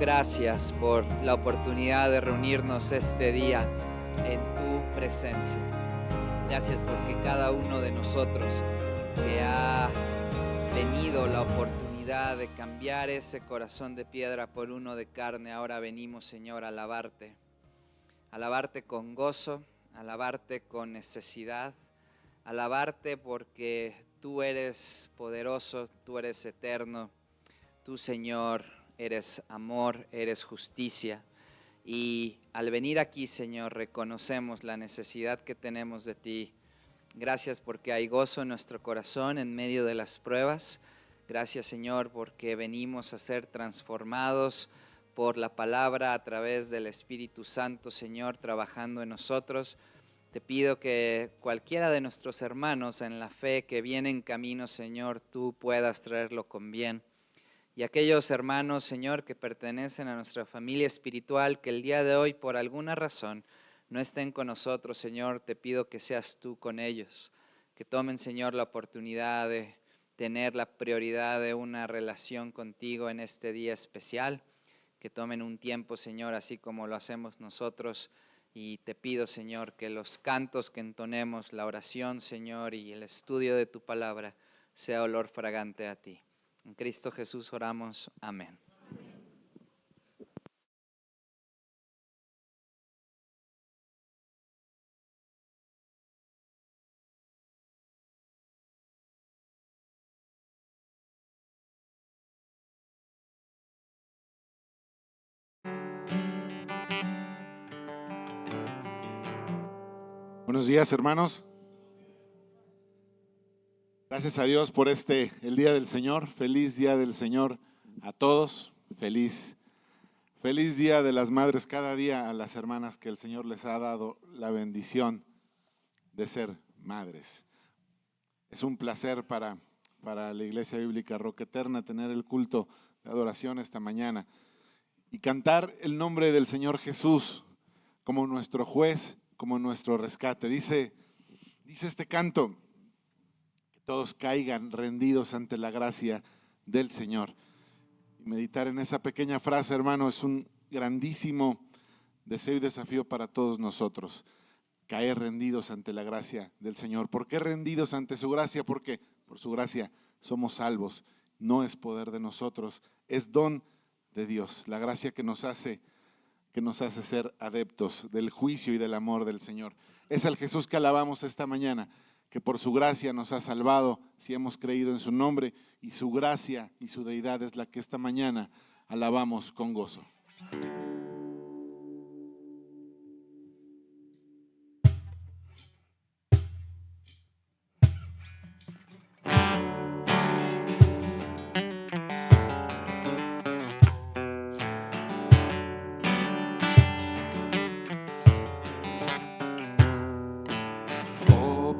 gracias por la oportunidad de reunirnos este día en tu presencia. Gracias porque cada uno de nosotros que ha tenido la oportunidad de cambiar ese corazón de piedra por uno de carne, ahora venimos, Señor, a alabarte. Alabarte con gozo, alabarte con necesidad, alabarte porque tú eres poderoso, tú eres eterno, tú, Señor, eres amor, eres justicia. Y al venir aquí, Señor, reconocemos la necesidad que tenemos de ti. Gracias porque hay gozo en nuestro corazón en medio de las pruebas. Gracias, Señor, porque venimos a ser transformados por la palabra a través del Espíritu Santo, Señor, trabajando en nosotros. Te pido que cualquiera de nuestros hermanos en la fe que viene en camino, Señor, tú puedas traerlo con bien. Y aquellos hermanos, Señor, que pertenecen a nuestra familia espiritual, que el día de hoy por alguna razón no estén con nosotros, Señor, te pido que seas tú con ellos. Que tomen, Señor, la oportunidad de tener la prioridad de una relación contigo en este día especial. Que tomen un tiempo, Señor, así como lo hacemos nosotros. Y te pido, Señor, que los cantos que entonemos, la oración, Señor, y el estudio de tu palabra sea olor fragante a ti. En Cristo Jesús oramos. Amén. Buenos días, hermanos. Gracias a Dios por el Día del Señor. Feliz Día del Señor a todos. Feliz Día de las Madres. Cada día a las hermanas que el Señor les ha dado la bendición de ser madres. Es un placer para la Iglesia Bíblica Roca Eterna tener el culto de adoración esta mañana y cantar el nombre del Señor Jesús como nuestro juez, como nuestro rescate. Dice este canto: que todos caigan rendidos ante la gracia del Señor. Y meditar en esa pequeña frase, hermano, es un grandísimo deseo y desafío para todos nosotros. Caer rendidos ante la gracia del Señor. ¿Por qué rendidos ante su gracia? Porque por su gracia somos salvos. No es poder de nosotros, es don de Dios. La gracia que nos hace ser adeptos del juicio y del amor del Señor. Es el Jesús que alabamos esta mañana, que por su gracia nos ha salvado si hemos creído en su nombre, y su gracia y su deidad es la que esta mañana alabamos con gozo.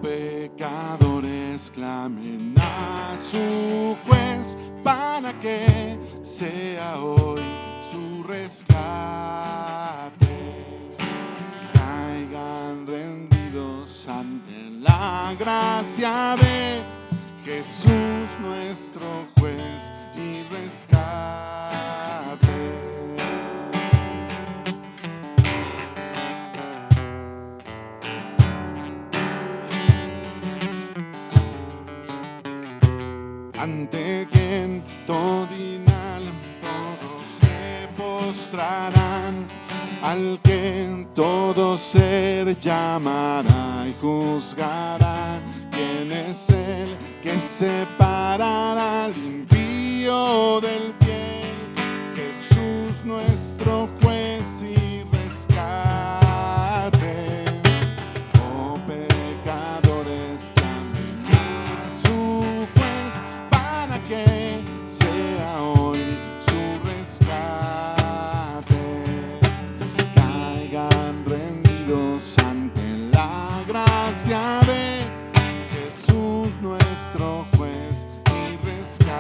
Pecadores clamen a su juez para que sea hoy su rescate. Caigan rendidos ante la gracia de Jesús, nuestro juez y rescate. Ante quien todinal todos se postrarán, al que todo ser llamará y juzgará. ¿Quién es el que separará al impío del fiel? Jesús, nuestro juez y rescate. Oh, pecadores, clamen a su juez para que sea hoy su rescate. Caigan rendidos ante la gracia de Jesús, nuestro juez y rescate.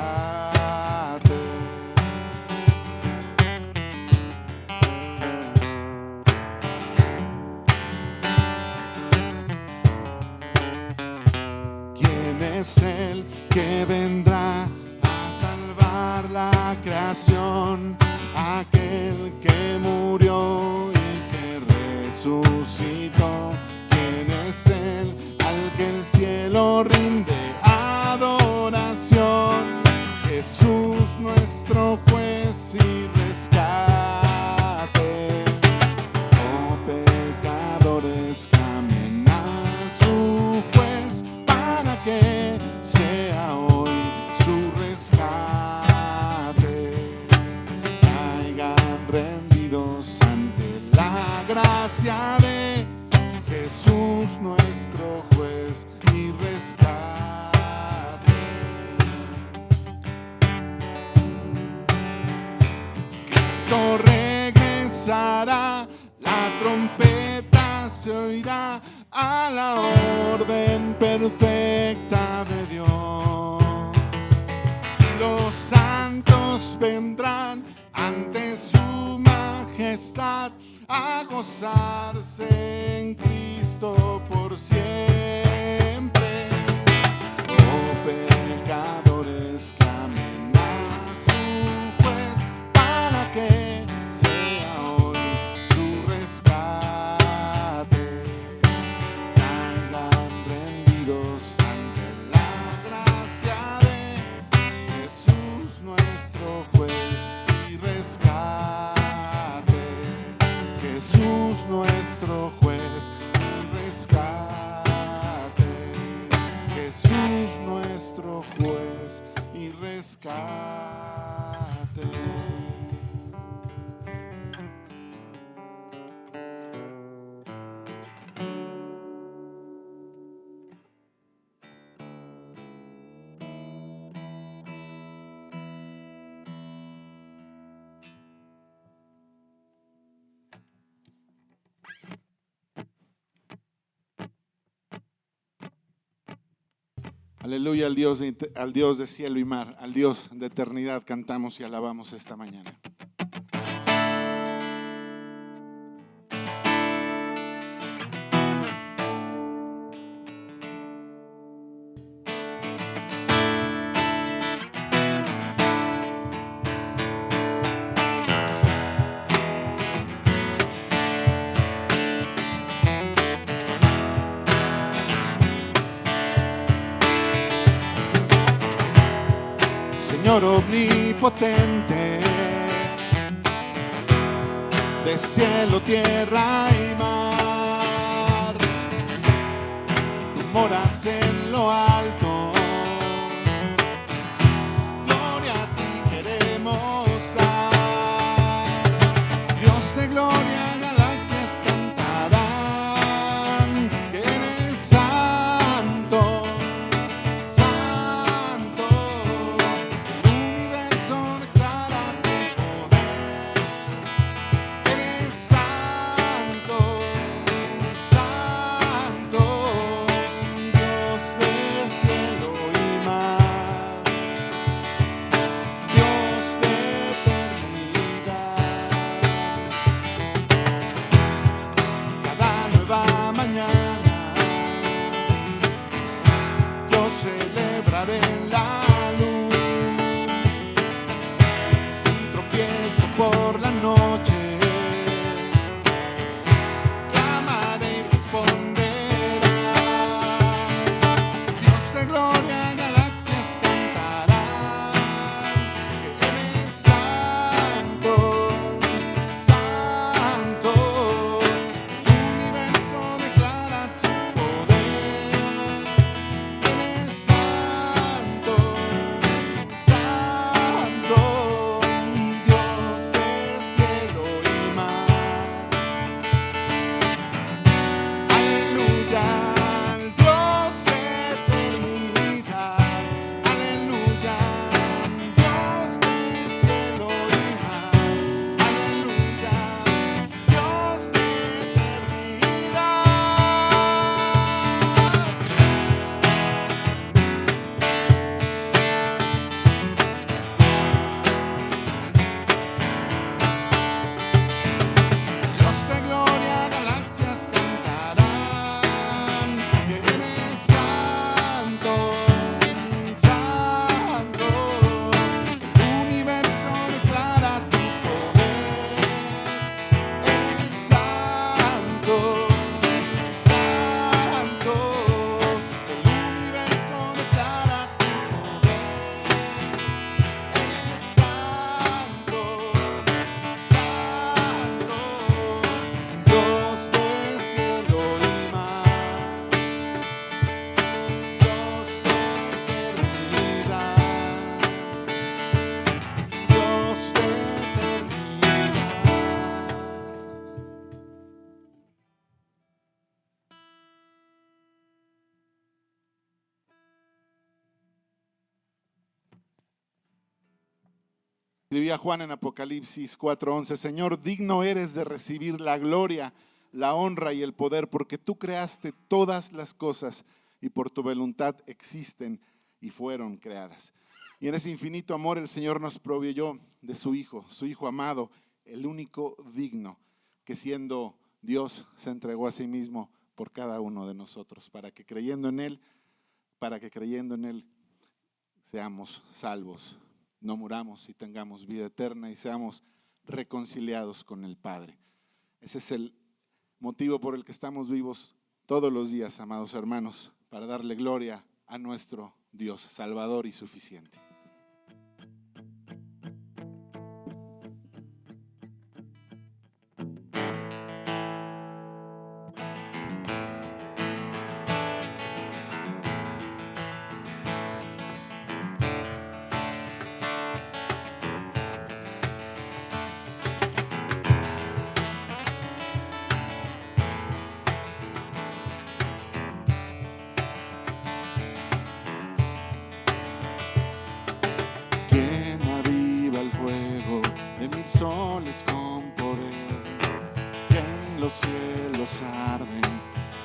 ¿Quién es el que vendrá a salvar la creación? aquel que murió y que resucitó. ¿Quién es Él al que el cielo rinde adoración? Jesús nuestro juez y rescate. Oh pecadores, clamen a su juez para que sea hoy su rescate. Caigan rendidos ante la gracia de Jesús nuestro juez y rescate. Cristo regresará, la trompeta se oirá a la orden perfecta de Dios. Los santos vendrán ante su majestad a gozarse en Cristo por siempre. Oh pecadores, clamen a su juez para que sea hoy su rescate. Caigan rendidos ante la gracia de Jesús nuestro juez y rescate. Jesús nuestro juez y rescate. Jesús nuestro juez y rescate. Aleluya, al Dios de cielo y mar, al Dios de eternidad cantamos y alabamos esta mañana. Señor omnipotente, de cielo, tierra y mar, tú moras en lo alto, gloria a ti queremos dar. Dios de gloria, galaxias cantarán que eres santo. Santo, Escribía Juan en Apocalipsis 4:11, Señor, digno eres de recibir la gloria, la honra y el poder, porque tú creaste todas las cosas y por tu voluntad existen y fueron creadas. Y en ese infinito amor el Señor nos proveyó de su Hijo amado, el único digno, que siendo Dios se entregó a sí mismo por cada uno de nosotros, para que creyendo en Él seamos salvos, no muramos y tengamos vida eterna y seamos reconciliados con el Padre. Ese es el motivo por el que estamos vivos todos los días, amados hermanos, para darle gloria a nuestro Dios, Salvador y suficiente. Soles con poder, que en los cielos arden,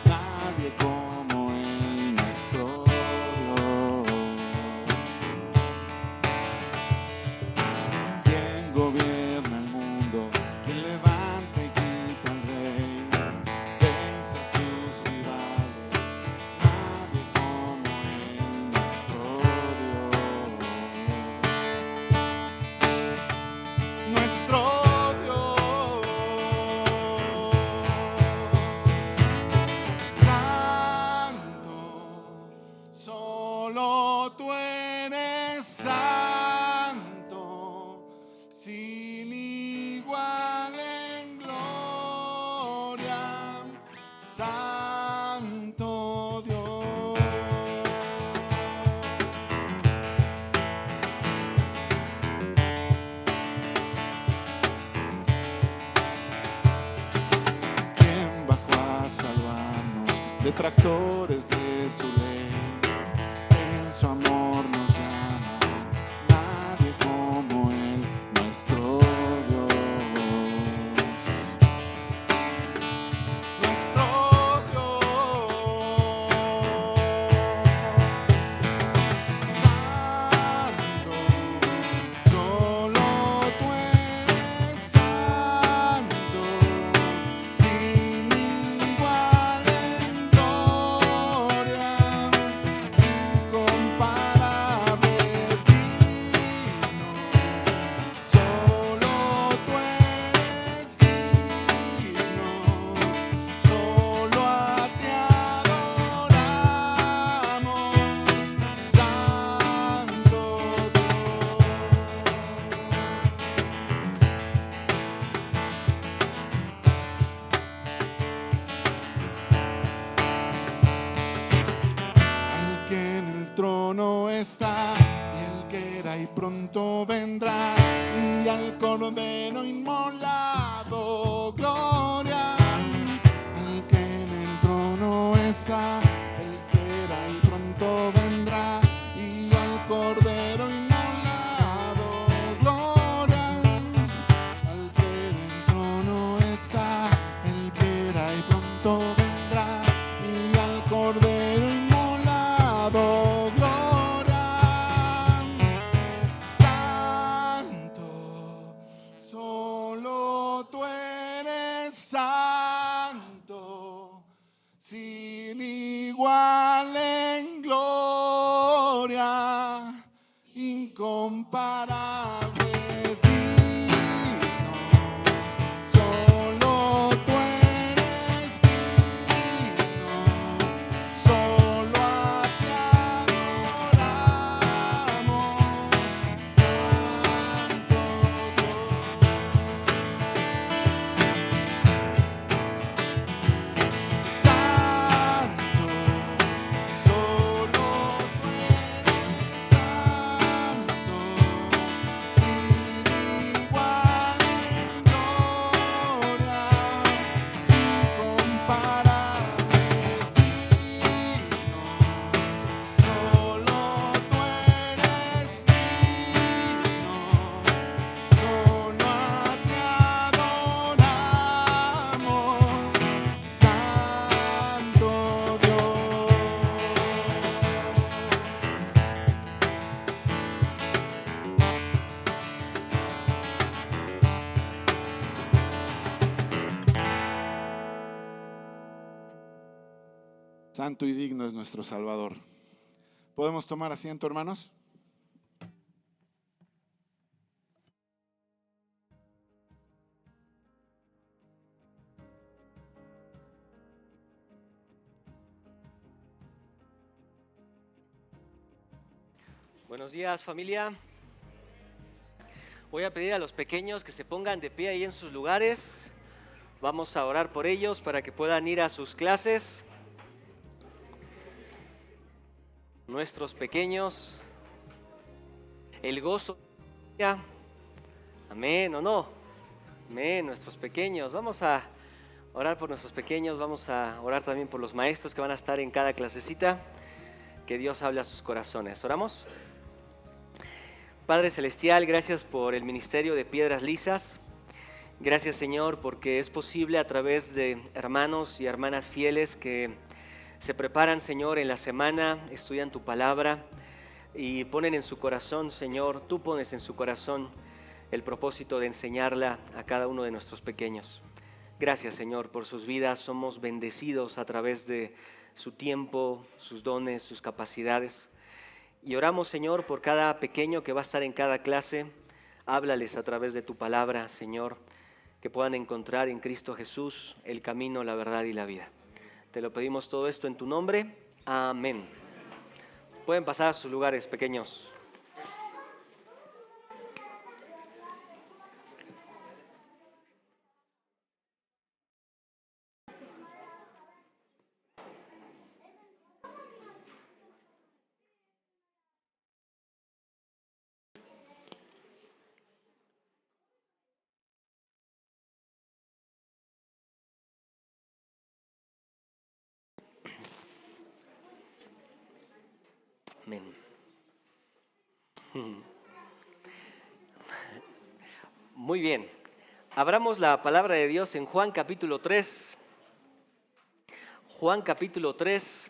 nadie como Él, nuestro Dios. Quien gobierna el mundo, quien levanta y quita al rey, vence a sus rivales, nadie como Él, nuestro Dios. Solo tú eres santo, sin igual en gloria, santo Dios. ¿Quién bajó a salvarnos, detractores de su ley? Su amor nos llama, nadie como Él, nuestro Dios. Nuestro Dios, santo, solo tú eres santo, sin igual en gloria. Incomparable digno, solo tú eres digno, solo a ti adoramos, santo Dios. Al que en el trono está, y el que era y pronto vendrá, y al Cordero inmolado, gloria. Al que en el trono está, el que era y pronto vendrá, y al Cordero inmolado, gloria. Al que en el trono está, el que era y pronto vendrá, y al Cordero inmolado, gloria. Santo, solo tú eres santo, sin igual en gloria, incomparable digno, solo tú eres Santo y digno es nuestro Salvador. ¿Podemos tomar asiento, hermanos? Buenos días, familia. Voy a pedir a los pequeños que se pongan de pie ahí en sus lugares. Vamos a orar por ellos para que puedan ir a sus clases. Nuestros pequeños, el gozo. Amén o no. Amén, nuestros pequeños. Vamos a orar por nuestros pequeños. Vamos a orar también por los maestros que van a estar en cada clasecita. Que Dios hable a sus corazones. ¿Oramos? Padre Celestial, gracias por el ministerio de Piedras Lisas. Gracias, Señor, porque es posible a través de hermanos y hermanas fieles que se preparan, Señor, en la semana, estudian tu palabra y ponen en su corazón, Señor, tú pones en su corazón el propósito de enseñarla a cada uno de nuestros pequeños. Gracias, Señor, por sus vidas. Somos bendecidos a través de su tiempo, sus dones, sus capacidades. Y oramos, Señor, por cada pequeño que va a estar en cada clase. Háblales a través de tu palabra, Señor, que puedan encontrar en Cristo Jesús el camino, la verdad y la vida. Te lo pedimos todo esto en tu nombre. Amén. Pueden pasar a sus lugares, pequeños. Amén. Muy bien. Abramos la palabra de Dios en Juan capítulo 3. Juan capítulo 3.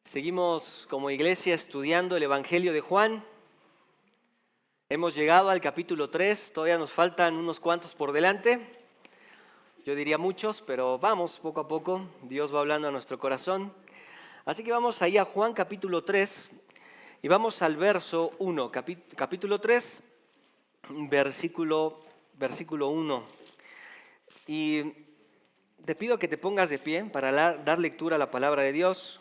Seguimos como iglesia estudiando el Evangelio de Juan. Hemos llegado al capítulo 3. Todavía nos faltan unos cuantos por delante. Yo diría muchos, pero vamos poco a poco. Dios va hablando a nuestro corazón. Así que vamos ahí a Juan capítulo 3 y vamos al verso 1, capítulo 3, versículo 1. Y te pido que te pongas de pie para dar lectura a la palabra de Dios,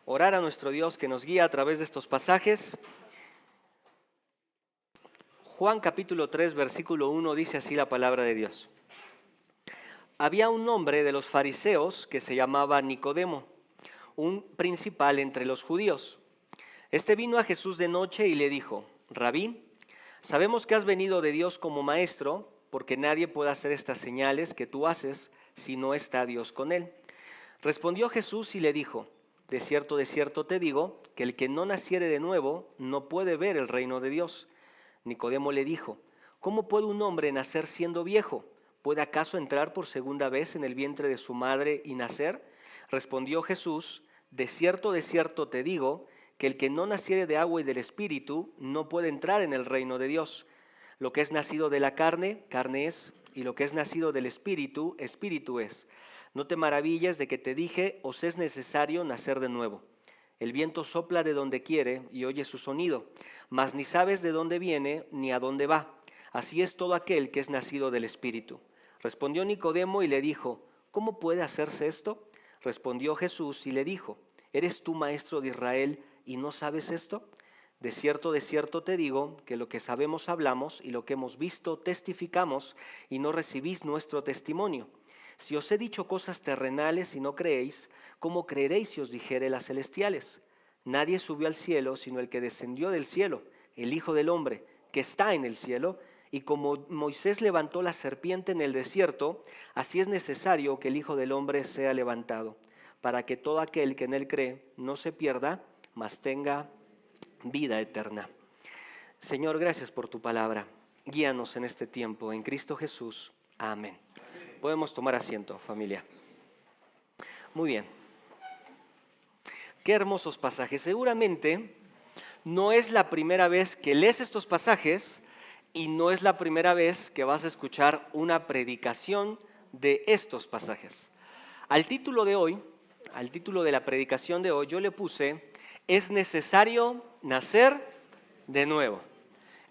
orar a nuestro Dios que nos guía a través de estos pasajes. Juan capítulo 3, versículo 1 dice así la palabra de Dios. Había un hombre de los fariseos que se llamaba Nicodemo, un principal entre los judíos. Este vino a Jesús de noche y le dijo: Rabí, sabemos que has venido de Dios como maestro, porque nadie puede hacer estas señales que tú haces si no está Dios con él. Respondió Jesús y le dijo: de cierto te digo, que el que no naciere de nuevo no puede ver el reino de Dios. Nicodemo le dijo: ¿cómo puede un hombre nacer siendo viejo? ¿Puede acaso entrar por segunda vez en el vientre de su madre y nacer? Respondió Jesús: de cierto te digo, que el que no naciere de agua y del Espíritu no puede entrar en el reino de Dios. Lo que es nacido de la carne, carne es, y lo que es nacido del Espíritu, Espíritu es. No te maravilles de que te dije, os es necesario nacer de nuevo. El viento sopla de donde quiere y oye su sonido, mas ni sabes de dónde viene ni a dónde va. Así es todo aquel que es nacido del Espíritu. Respondió Nicodemo y le dijo: ¿cómo puede hacerse esto? Respondió Jesús y le dijo: ¿eres tú maestro de Israel y no sabes esto? De cierto te digo, que lo que sabemos hablamos y lo que hemos visto testificamos, y no recibís nuestro testimonio. Si os he dicho cosas terrenales y no creéis, ¿cómo creeréis si os dijere las celestiales? Nadie subió al cielo sino el que descendió del cielo, el Hijo del Hombre, que está en el cielo. Y como Moisés levantó la serpiente en el desierto, así es necesario que el Hijo del Hombre sea levantado, para que todo aquel que en él cree no se pierda, mas tenga vida eterna. Señor, gracias por tu palabra. Guíanos en este tiempo, en Cristo Jesús. Amén. Podemos tomar asiento, familia. Muy bien. Qué hermosos pasajes. Seguramente no es la primera vez que lees estos pasajes y no es la primera vez que vas a escuchar una predicación de estos pasajes. Al título de hoy al título de la predicación de hoy, yo le puse, es necesario nacer de nuevo.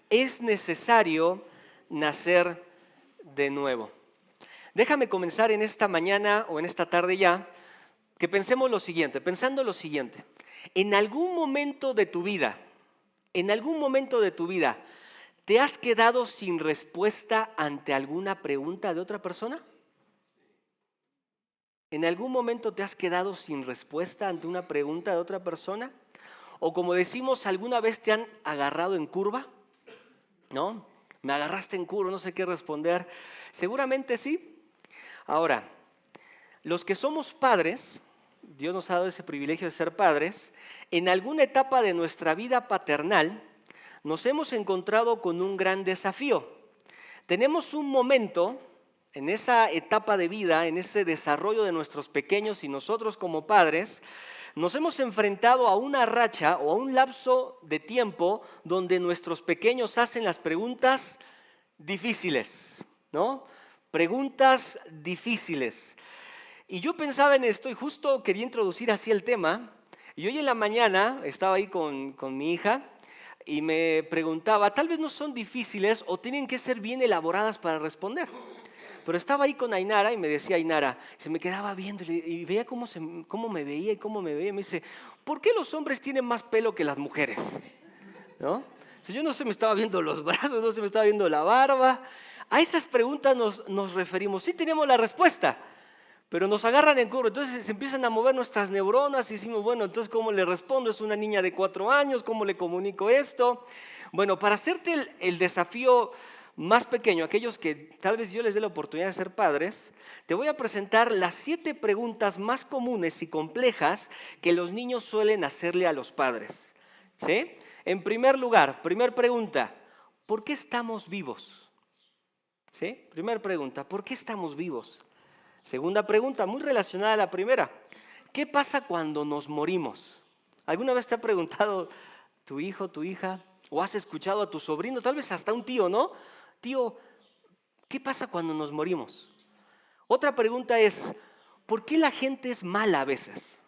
Es necesario nacer de nuevo. Déjame comenzar en esta mañana o en esta tarde ya, que pensemos lo siguiente, pensando lo siguiente. En algún momento de tu vida, ¿te has quedado sin respuesta ante alguna pregunta de otra persona? ¿En algún momento te has quedado sin respuesta ante una pregunta de otra persona? O como decimos, ¿alguna vez te han agarrado en curva? ¿No? Me agarraste en curva, no sé qué responder. Seguramente sí. Ahora, los que somos padres, Dios nos ha dado ese privilegio de ser padres, en alguna etapa de nuestra vida paternal nos hemos encontrado con un gran desafío. Tenemos un momento en esa etapa de vida, en ese desarrollo de nuestros pequeños y nosotros como padres, nos hemos enfrentado a una racha o a un lapso de tiempo donde nuestros pequeños hacen las preguntas difíciles, ¿no? Preguntas difíciles. Y yo pensaba en esto y justo quería introducir así el tema. Y hoy en la mañana estaba ahí con mi hija y me preguntaba, tal vez no son difíciles o tienen que ser bien elaboradas para responder. Pero estaba ahí con Ainara y me decía Ainara, se me quedaba viendo y veía cómo me veía y cómo me veía. Y me dice, ¿por qué los hombres tienen más pelo que las mujeres? ¿No? O sea, yo no se me estaba viendo los brazos, no se me estaba viendo la barba. A esas preguntas nos referimos. Sí tenemos la respuesta, pero nos agarran en curva. Entonces se empiezan a mover nuestras neuronas y decimos, bueno, entonces ¿cómo le respondo? Es una niña de 4 años, ¿cómo le comunico esto? Bueno, para hacerte el desafío más pequeño, aquellos que tal vez yo les dé la oportunidad de ser padres, te voy a presentar las 7 preguntas más comunes y complejas que los niños suelen hacerle a los padres. ¿Sí? En primer lugar, primera pregunta, ¿por qué estamos vivos? ¿Sí? Primera pregunta, ¿por qué estamos vivos? Segunda pregunta, muy relacionada a la primera, ¿qué pasa cuando nos morimos? ¿Alguna vez te ha preguntado tu hijo, tu hija, o has escuchado a tu sobrino, tal vez hasta un tío, ¿no? Tío, ¿qué pasa cuando nos morimos? Otra pregunta es, ¿por qué la gente es mala a veces?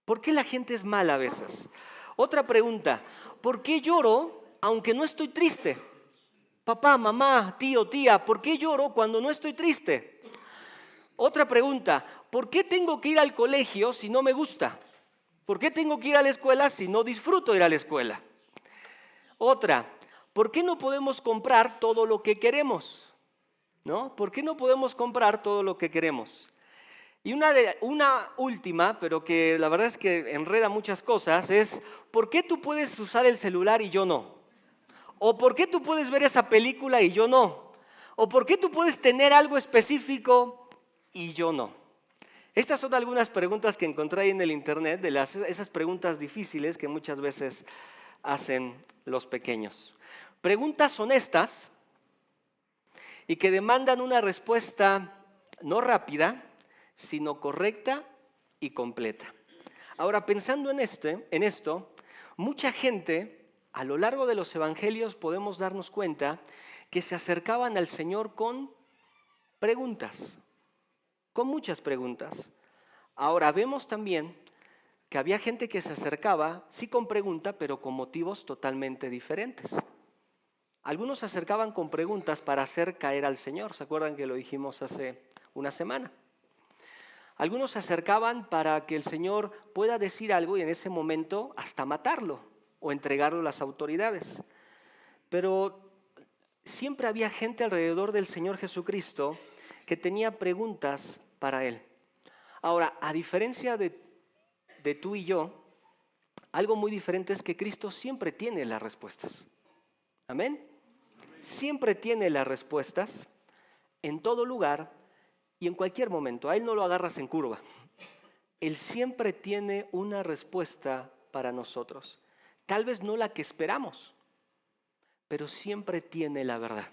¿Por qué la gente es mala a veces? Otra pregunta, ¿por qué lloro aunque no estoy triste? Papá, mamá, tío, tía, ¿por qué lloro cuando no estoy triste? Otra pregunta, ¿por qué tengo que ir al colegio si no me gusta? ¿Por qué tengo que ir a la escuela si no disfruto ir a la escuela? Otra, ¿por qué no podemos comprar todo lo que queremos? ¿No? ¿Por qué no podemos comprar todo lo que queremos? Y una última, pero que la verdad es que enreda muchas cosas, es ¿por qué tú puedes usar el celular y yo no? ¿O por qué tú puedes ver esa película y yo no? ¿O por qué tú puedes tener algo específico y yo no? Estas son algunas preguntas que encontré ahí en el internet, de esas preguntas difíciles que muchas veces hacen los pequeños. Preguntas honestas y que demandan una respuesta no rápida, sino correcta y completa. Ahora, pensando en esto, mucha gente a lo largo de los evangelios podemos darnos cuenta que se acercaban al Señor con preguntas, con muchas preguntas. Ahora, vemos también que había gente que se acercaba, sí con pregunta, pero con motivos totalmente diferentes. Algunos se acercaban con preguntas para hacer caer al Señor, ¿se acuerdan que lo dijimos hace una semana? Algunos se acercaban para que el Señor pueda decir algo y en ese momento hasta matarlo o entregarlo a las autoridades. Pero siempre había gente alrededor del Señor Jesucristo que tenía preguntas para Él. Ahora, a diferencia de tú y yo, algo muy diferente es que Cristo siempre tiene las respuestas. ¿Amén? Siempre tiene las respuestas en todo lugar y en cualquier momento. A Él no lo agarras en curva. Él siempre tiene una respuesta para nosotros. Tal vez no la que esperamos, pero siempre tiene la verdad.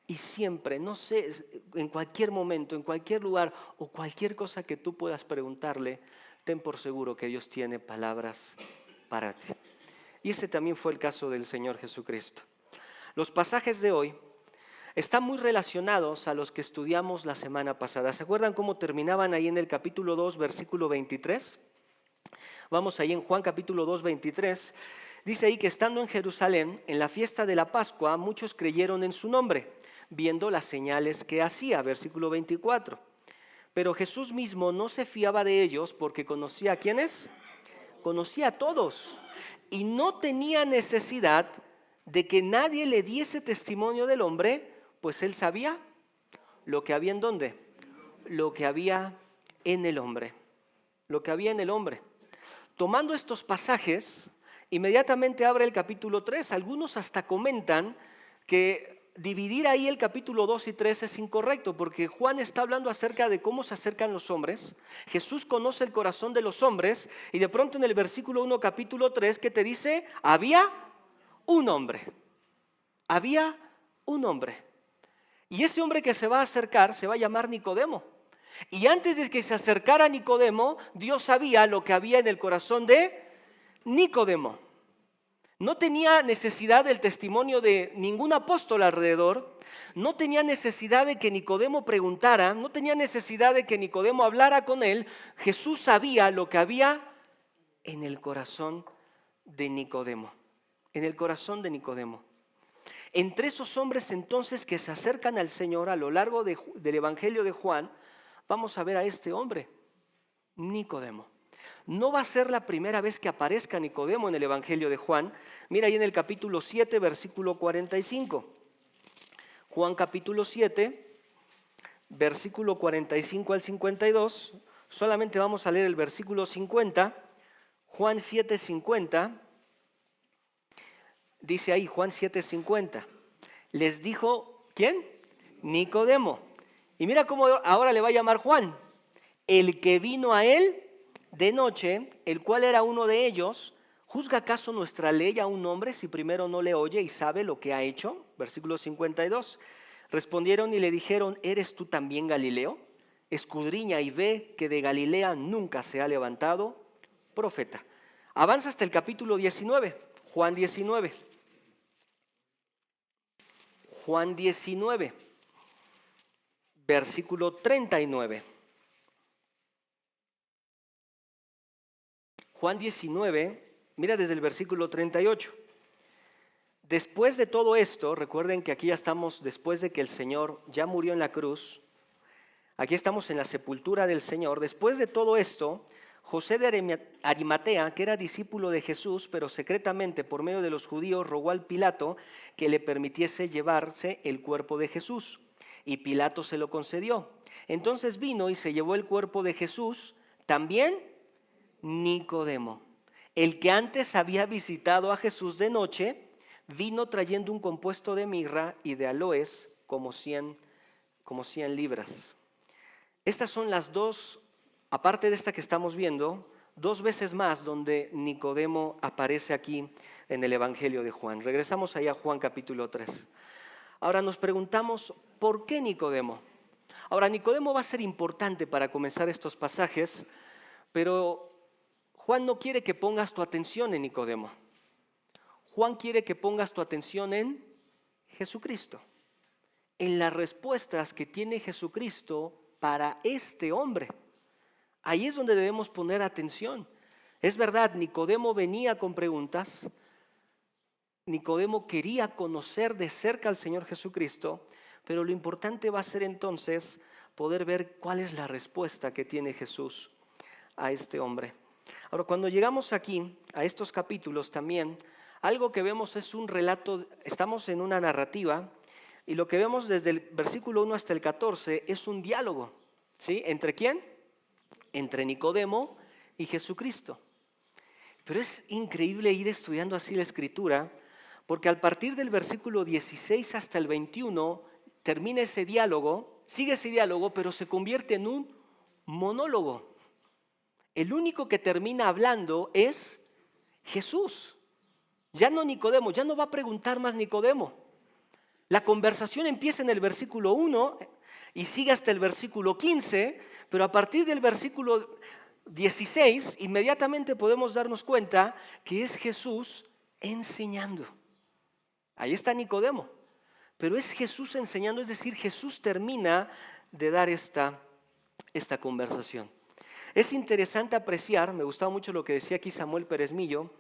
Y siempre, no sé, en cualquier momento, en cualquier lugar o cualquier cosa que tú puedas preguntarle, ten por seguro que Dios tiene palabras para ti. Y ese también fue el caso del Señor Jesucristo. Los pasajes de hoy están muy relacionados a los que estudiamos la semana pasada. ¿Se acuerdan cómo terminaban ahí en el capítulo 2, versículo 23? Vamos ahí en Juan capítulo 2, 23. Dice ahí que estando en Jerusalén, en la fiesta de la Pascua, muchos creyeron en su nombre, viendo las señales que hacía, versículo 24. Pero Jesús mismo no se fiaba de ellos porque conocía a ¿quiénes? Conocía a todos y no tenía necesidad de que nadie le diese testimonio del hombre, pues él sabía lo que había en dónde, lo que había en el hombre, lo que había en el hombre. Tomando estos pasajes, inmediatamente abre el capítulo 3. Algunos hasta comentan que dividir ahí el capítulo 2 y 3 es incorrecto, porque Juan está hablando acerca de cómo se acercan los hombres. Jesús conoce el corazón de los hombres y de pronto en el versículo 1, capítulo 3, ¿qué te dice? Había un hombre. Había un hombre. Y ese hombre que se va a acercar se va a llamar Nicodemo. Y antes de que se acercara Nicodemo, Dios sabía lo que había en el corazón de Nicodemo. No tenía necesidad del testimonio de ningún apóstol alrededor, no tenía necesidad de que Nicodemo preguntara, no tenía necesidad de que Nicodemo hablara con él. Jesús sabía lo que había en el corazón de Nicodemo, en el corazón de Nicodemo. Entre esos hombres entonces que se acercan al Señor a lo largo del Evangelio de Juan, vamos a ver a este hombre, Nicodemo. No va a ser la primera vez que aparezca Nicodemo en el Evangelio de Juan. Mira ahí en el capítulo 7, versículo 45. Juan capítulo 7, versículo 45 al 52. Solamente vamos a leer el versículo 50. Juan 7, 50. Dice ahí, Juan 7, 50. Les dijo, ¿quién? Nicodemo. Y mira cómo ahora le va a llamar Juan. El que vino a él de noche, el cual era uno de ellos. ¿Juzga acaso nuestra ley a un hombre si primero no le oye y sabe lo que ha hecho? Versículo 52. Respondieron y le dijeron, ¿eres tú también Galileo? Escudriña y ve que de Galilea nunca se ha levantado profeta. Avanza hasta el capítulo 19, Juan 19. Juan 19, versículo 39. Juan 19, mira desde el versículo 38. Después de todo esto, recuerden que aquí ya estamos después de que el Señor ya murió en la cruz, aquí estamos en la sepultura del Señor. Después de todo esto, José de Arimatea, que era discípulo de Jesús, pero secretamente por medio de los judíos, rogó al Pilato que le permitiese llevarse el cuerpo de Jesús. Y Pilato se lo concedió. Entonces vino y se llevó el cuerpo de Jesús, también Nicodemo, el que antes había visitado a Jesús de noche, vino trayendo un compuesto de mirra y de aloes como 100 libras. Estas son las dos, aparte de esta que estamos viendo, dos veces más donde Nicodemo aparece aquí en el Evangelio de Juan. Regresamos ahí a Juan capítulo 3. Ahora nos preguntamos, ¿por qué Nicodemo? Ahora, Nicodemo va a ser importante para comenzar estos pasajes, pero Juan no quiere que pongas tu atención en Nicodemo. Juan quiere que pongas tu atención en Jesucristo, en las respuestas que tiene Jesucristo para este hombre. Ahí es donde debemos poner atención. Es verdad, Nicodemo venía con preguntas. Nicodemo quería conocer de cerca al Señor Jesucristo, pero lo importante va a ser entonces poder ver cuál es la respuesta que tiene Jesús a este hombre. Ahora, cuando llegamos aquí, a estos capítulos también, algo que vemos es un relato, estamos en una narrativa, y lo que vemos desde el versículo 1 hasta el 14 es un diálogo, ¿sí? ¿Entre quién? Entre Nicodemo y Jesucristo. Pero es increíble ir estudiando así la Escritura, porque al partir del versículo 16 hasta el 21, termina ese diálogo, sigue ese diálogo, pero se convierte en un monólogo. El único que termina hablando es Jesús. Ya no Nicodemo, ya no va a preguntar más Nicodemo. La conversación empieza en el versículo 1 y sigue hasta el versículo 15, pero a partir del versículo 16 inmediatamente podemos darnos cuenta que es Jesús enseñando. Ahí está Nicodemo, pero es Jesús enseñando, es decir, Jesús termina de dar esta conversación. Es interesante apreciar, me gustaba mucho lo que decía aquí Samuel Pérez Millo,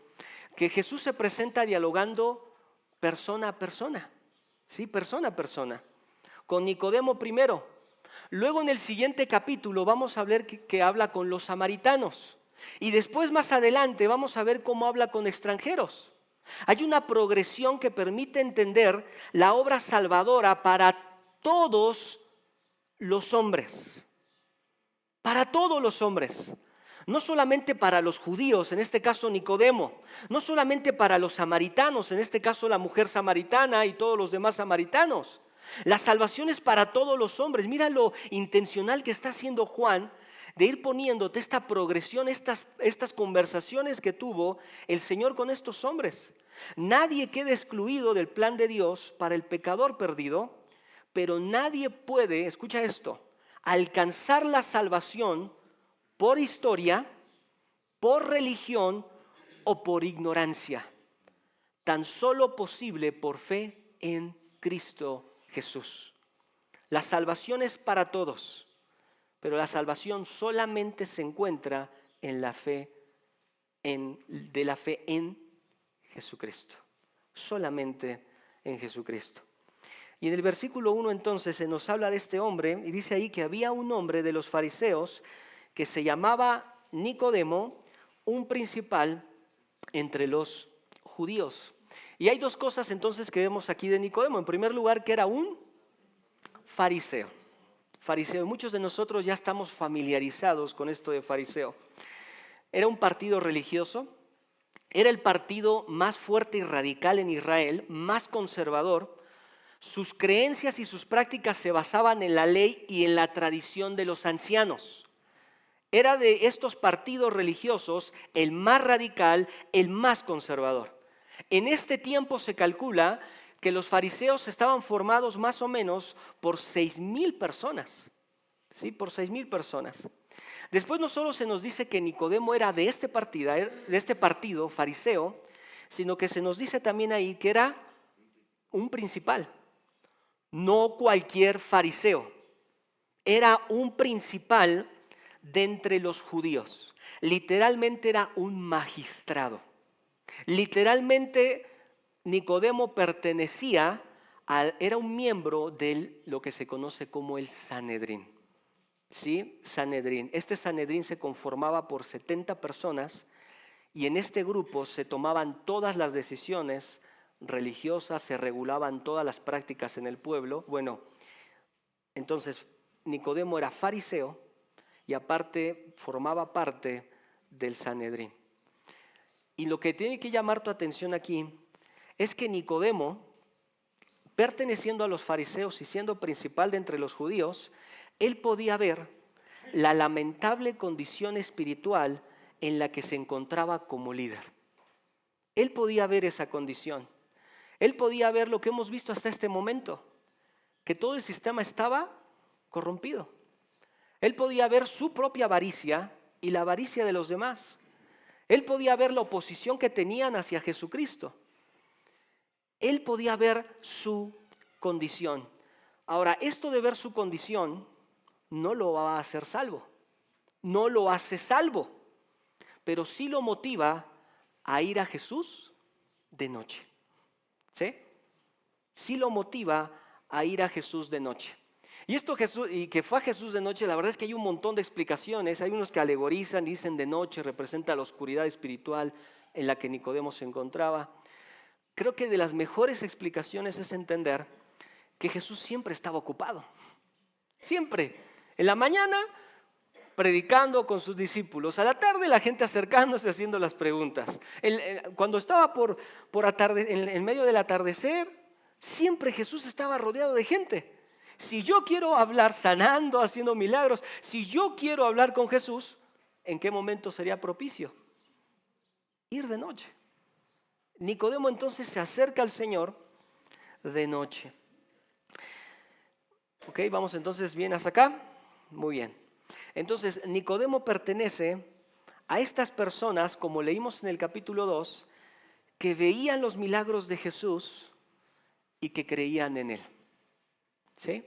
que Jesús se presenta dialogando persona a persona, ¿sí? Persona a persona, con Nicodemo primero. Luego en el siguiente capítulo vamos a ver que habla con los samaritanos. Y después más adelante vamos a ver cómo habla con extranjeros. Hay una progresión que permite entender la obra salvadora para todos los hombres. Para todos los hombres. No solamente para los judíos, en este caso Nicodemo. No solamente para los samaritanos, en este caso la mujer samaritana y todos los demás samaritanos. La salvación es para todos los hombres. Mira lo intencional que está haciendo Juan de ir poniéndote esta progresión, estas conversaciones que tuvo el Señor con estos hombres. Nadie queda excluido del plan de Dios para el pecador perdido, pero nadie puede, escucha esto, alcanzar la salvación por historia, por religión o por ignorancia. Tan solo posible por fe en Cristo Jesús. La salvación es para todos, pero la salvación solamente se encuentra en la fe de la fe en Jesucristo. Solamente en Jesucristo. Y en el versículo 1 entonces se nos habla de este hombre y dice ahí que había un hombre de los fariseos que se llamaba Nicodemo, un principal entre los judíos. Y hay dos cosas entonces que vemos aquí de Nicodemo. En primer lugar, que era un fariseo. Fariseo. Muchos de nosotros ya estamos familiarizados con esto de fariseo. Era un partido religioso, era el partido más fuerte y radical en Israel, más conservador. Sus creencias y sus prácticas se basaban en la ley y en la tradición de los ancianos. Era de estos partidos religiosos el más radical, el más conservador. En este tiempo se calcula que los fariseos estaban formados más o menos por 6,000 personas. ¿Sí? Por 6,000 personas. Después no solo se nos dice que Nicodemo era de este partido fariseo, sino que se nos dice también ahí que era un principal. No cualquier fariseo. Era un principal de entre los judíos. Literalmente era un magistrado. Literalmente Nicodemo era un miembro de lo que se conoce como el Sanedrín. ¿Sí? Sanedrín. Este Sanedrín se conformaba por 70 personas y en este grupo se tomaban todas las decisiones religiosas, se regulaban todas las prácticas en el pueblo. Bueno, entonces Nicodemo era fariseo y aparte formaba parte del Sanedrín. Y lo que tiene que llamar tu atención aquí es que Nicodemo, perteneciendo a los fariseos y siendo principal de entre los judíos, él podía ver la lamentable condición espiritual en la que se encontraba como líder. Él podía ver esa condición. Él podía ver lo que hemos visto hasta este momento, que todo el sistema estaba corrompido. Él podía ver su propia avaricia y la avaricia de los demás. Él podía ver la oposición que tenían hacia Jesucristo. Él podía ver su condición. Ahora, esto de ver su condición no lo va a hacer salvo. No lo hace salvo. Pero sí lo motiva a ir a Jesús de noche. ¿Sí? Sí lo motiva a ir a Jesús de noche. Y que fue a Jesús de noche, la verdad es que hay un montón de explicaciones. Hay unos que alegorizan, dicen de noche, representa la oscuridad espiritual en la que Nicodemo se encontraba. Creo que de las mejores explicaciones es entender que Jesús siempre estaba ocupado. Siempre. En la mañana, predicando con sus discípulos. A la tarde, la gente acercándose, haciendo las preguntas. Cuando estaba en medio del atardecer, siempre Jesús estaba rodeado de gente. Si yo quiero hablar sanando, haciendo milagros, si yo quiero hablar con Jesús, ¿en qué momento sería propicio? Ir de noche. Nicodemo entonces se acerca al Señor de noche. Ok, vamos entonces bien hasta acá. Muy bien. Entonces, Nicodemo pertenece a estas personas, como leímos en el capítulo 2, que veían los milagros de Jesús y que creían en Él. ¿sí?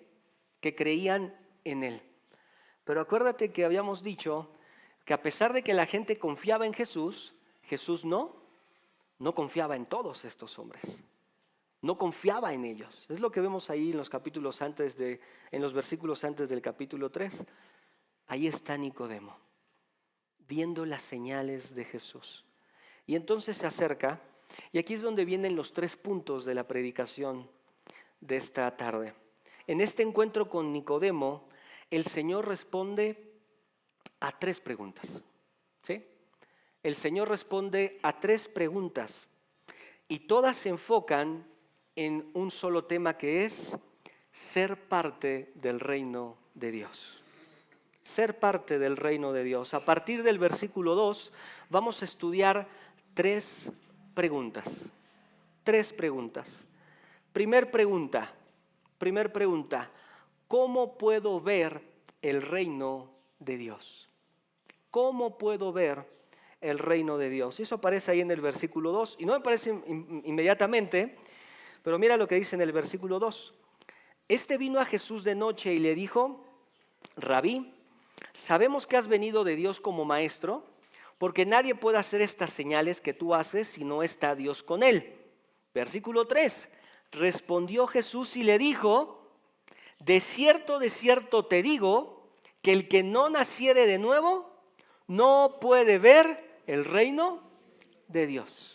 Que creían en Él. Pero acuérdate que habíamos dicho que a pesar de que la gente confiaba en Jesús, Jesús no confiaba en todos estos hombres. No confiaba en ellos. Es lo que vemos ahí en los en los versículos antes del capítulo 3. Ahí está Nicodemo, viendo las señales de Jesús. Y entonces se acerca, y aquí es donde vienen los 3 puntos de la predicación de esta tarde. En este encuentro con Nicodemo, el Señor responde a 3 preguntas. ¿Sí? El Señor responde a 3 preguntas y todas se enfocan en un solo tema, que es ser parte del reino de Dios. Ser parte del reino de Dios. A partir del versículo 2 vamos a estudiar 3 preguntas. 3 preguntas. Primer pregunta. ¿Cómo puedo ver el reino de Dios? ¿Cómo puedo ver el reino de Dios? Eso aparece ahí en el versículo 2 y no me parece inmediatamente, pero mira lo que dice en el versículo 2. Este vino a Jesús de noche y le dijo: Rabí, sabemos que has venido de Dios como maestro, porque nadie puede hacer estas señales que tú haces si no está Dios con él. Versículo 3. Respondió Jesús y le dijo: de cierto te digo, que el que no naciere de nuevo no puede ver el reino de Dios.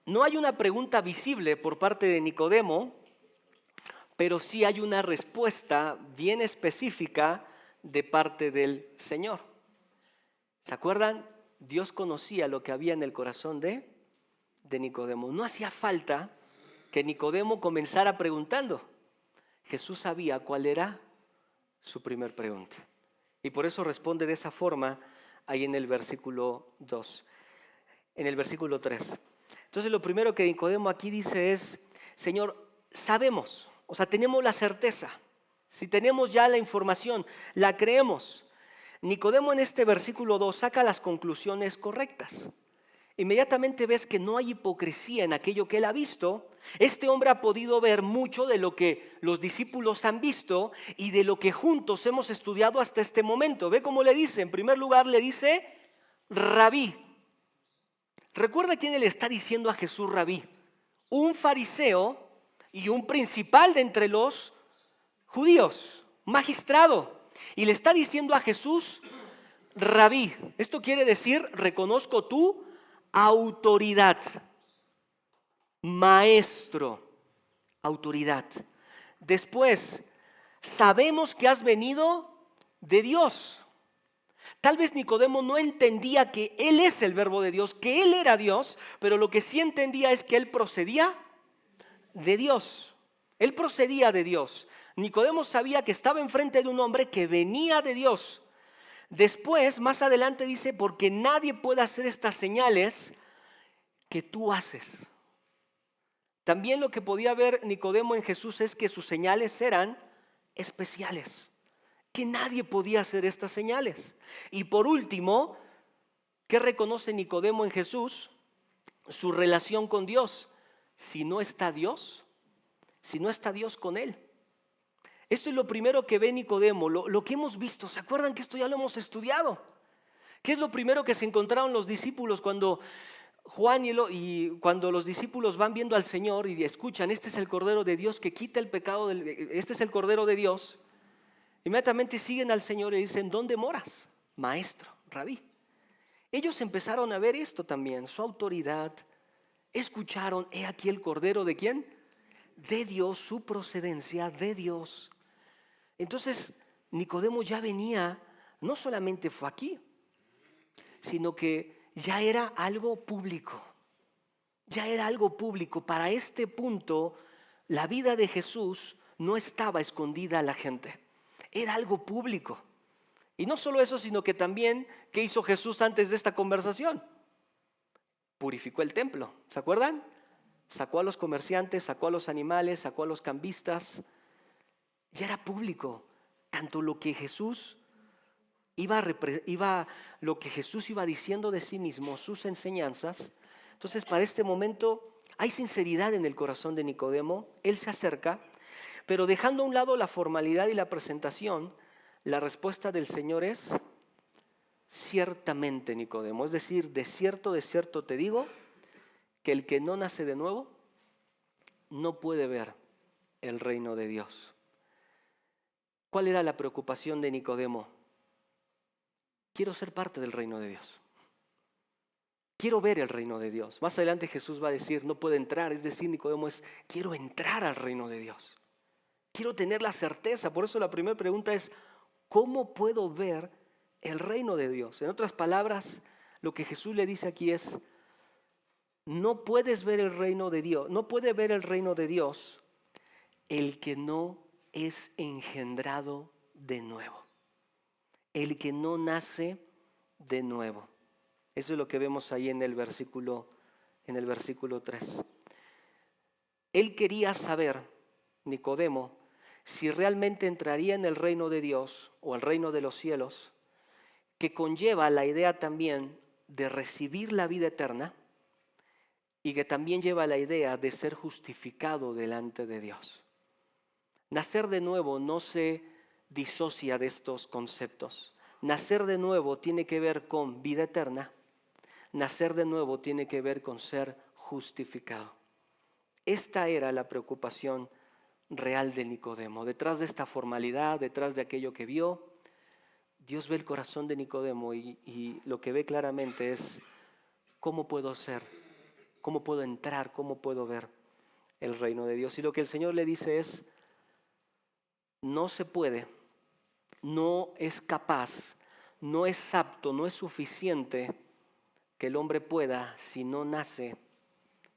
No hay una pregunta visible por parte de Nicodemo, pero sí hay una respuesta bien específica de parte del Señor. ¿Se acuerdan? Dios conocía lo que había en el corazón de Nicodemo. No hacía falta que Nicodemo comenzara preguntando. Jesús sabía cuál era su primer pregunta. Y por eso responde de esa forma ahí en el versículo 2, en el versículo 3. Entonces lo primero que Nicodemo aquí dice es: Señor, sabemos, o sea, tenemos la certeza, si tenemos ya la información, la creemos. Nicodemo en este versículo 2 saca las conclusiones correctas. Inmediatamente ves que no hay hipocresía en aquello que él ha visto. Este hombre ha podido ver mucho de lo que los discípulos han visto y de lo que juntos hemos estudiado hasta este momento. Ve cómo le dice. En primer lugar le dice Rabí. Recuerda quién le está diciendo a Jesús Rabí. Un fariseo y un principal de entre los judíos, magistrado. Y le está diciendo a Jesús Rabí. Esto quiere decir: reconozco tu autoridad. Maestro, autoridad. Después, sabemos que has venido de Dios. Tal vez Nicodemo no entendía que Él es el verbo de Dios, que Él era Dios, pero lo que sí entendía es que Él procedía de Dios. Él procedía de Dios. Nicodemo sabía que estaba enfrente de un hombre que venía de Dios. Después, más adelante dice: porque nadie puede hacer estas señales que tú haces. También lo que podía ver Nicodemo en Jesús es que sus señales eran especiales, que nadie podía hacer estas señales. Y por último, ¿qué reconoce Nicodemo en Jesús? Su relación con Dios. Si no está Dios con él. Esto es lo primero que ve Nicodemo, lo que hemos visto. ¿Se acuerdan que esto ya lo hemos estudiado? ¿Qué es lo primero que se encontraron los discípulos cuando Juan y cuando los discípulos van viendo al Señor y escuchan: este es el Cordero de Dios que quita el pecado, este es el Cordero de Dios? Inmediatamente siguen al Señor y dicen: ¿dónde moras, maestro, rabí? Ellos empezaron a ver esto también, su autoridad. Escucharon: he aquí el Cordero ¿de quién? De Dios, su procedencia de Dios. Entonces Nicodemo ya venía, no solamente fue aquí, sino que ya era algo público. Ya era algo público. Para este punto, la vida de Jesús no estaba escondida a la gente. Era algo público. Y no solo eso, sino que también, ¿qué hizo Jesús antes de esta conversación? Purificó el templo. ¿Se acuerdan? Sacó a los comerciantes, sacó a los animales, sacó a los cambistas. Ya era público. Tanto lo que Jesús lo que Jesús iba diciendo de sí mismo, sus enseñanzas. Entonces, para este momento hay sinceridad en el corazón de Nicodemo. Él se acerca, pero dejando a un lado la formalidad y la presentación, la respuesta del Señor es: ciertamente, Nicodemo. Es decir, de cierto te digo, que el que no nace de nuevo no puede ver el reino de Dios. ¿Cuál era la preocupación de Nicodemo? Quiero ser parte del reino de Dios. Quiero ver el reino de Dios. Más adelante Jesús va a decir, no puede entrar. Es decir, Nicodemo es, quiero entrar al reino de Dios. Quiero tener la certeza. Por eso la primera pregunta es, ¿cómo puedo ver el reino de Dios? En otras palabras, lo que Jesús le dice aquí es, no puedes ver el reino de Dios. No puede ver el reino de Dios el que no es engendrado de nuevo. El que no nace de nuevo. Eso es lo que vemos ahí en el versículo 3. Él quería saber, Nicodemo, si realmente entraría en el reino de Dios o el reino de los cielos, que conlleva la idea también de recibir la vida eterna y que también lleva la idea de ser justificado delante de Dios. Nacer de nuevo no se disocia de estos conceptos. Nacer de nuevo tiene que ver con vida eterna. Nacer de nuevo tiene que ver con ser justificado. Esta era la preocupación real de Nicodemo. Detrás de esta formalidad, detrás de aquello que vio, Dios ve el corazón de Nicodemo y lo que ve claramente es cómo puedo ser, cómo puedo entrar, cómo puedo ver el reino de Dios. Y lo que el Señor le dice es, no se puede, no es capaz, no es apto, no es suficiente que el hombre pueda si no nace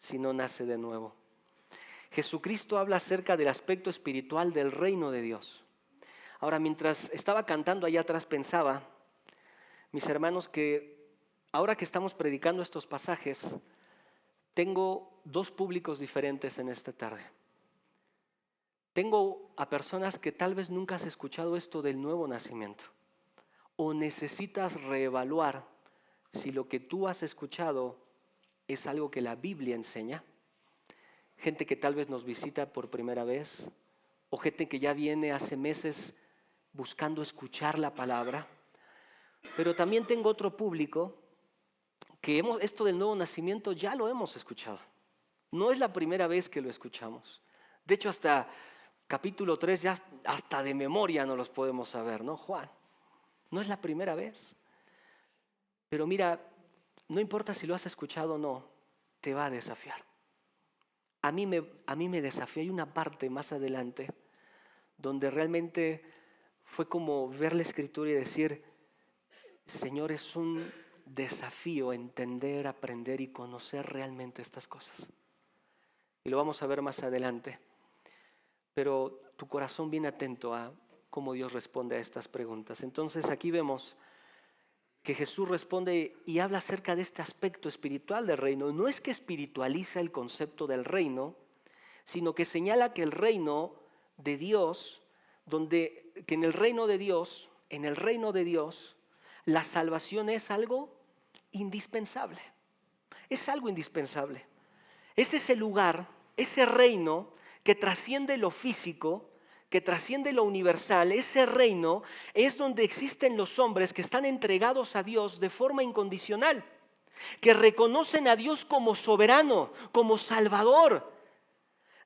de nuevo. Jesucristo habla acerca del aspecto espiritual del reino de Dios. Ahora, mientras estaba cantando allá atrás, pensaba, mis hermanos, que ahora que estamos predicando estos pasajes, tengo dos públicos diferentes en esta tarde. Tengo a personas que tal vez nunca has escuchado esto del nuevo nacimiento, o necesitas reevaluar si lo que tú has escuchado es algo que la Biblia enseña. Gente que tal vez nos visita por primera vez, o gente que ya viene hace meses buscando escuchar la palabra. Pero también tengo otro público que esto del nuevo nacimiento ya lo hemos escuchado. No es la primera vez que lo escuchamos. De hecho, hasta capítulo 3 ya hasta de memoria no los podemos saber, ¿no, Juan? No es la primera vez. Pero mira, no importa si lo has escuchado o no, te va a desafiar. A mí me desafía. Hay una parte más adelante donde realmente fue como ver la Escritura y decir, Señor, es un desafío entender, aprender y conocer realmente estas cosas. Y lo vamos a ver más adelante. Pero tu corazón bien atento a cómo Dios responde a estas preguntas. Entonces aquí vemos que Jesús responde y habla acerca de este aspecto espiritual del reino. No es que espiritualiza el concepto del reino, sino que señala que el reino de Dios, que en el reino de Dios, la salvación es algo indispensable. Es algo indispensable. Es ese lugar, ese reino que trasciende lo físico, que trasciende lo universal. Ese reino es donde existen los hombres que están entregados a Dios de forma incondicional, que reconocen a Dios como soberano, como salvador.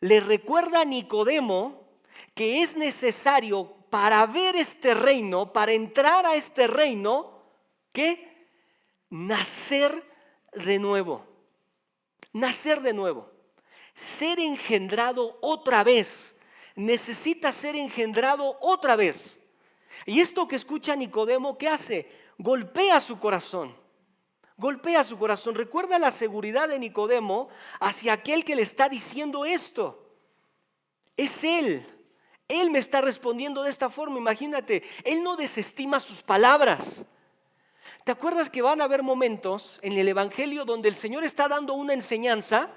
Le recuerda a Nicodemo que es necesario para ver este reino, para entrar a este reino, que nacer de nuevo. Nacer de nuevo. Ser engendrado otra vez. Necesita ser engendrado otra vez. Y esto que escucha Nicodemo, ¿qué hace? Golpea su corazón. Golpea su corazón. Recuerda la seguridad de Nicodemo hacia aquel que le está diciendo esto. Es él. Él me está respondiendo de esta forma. Imagínate, él no desestima sus palabras. ¿Te acuerdas que van a haber momentos en el Evangelio donde el Señor está dando una enseñanza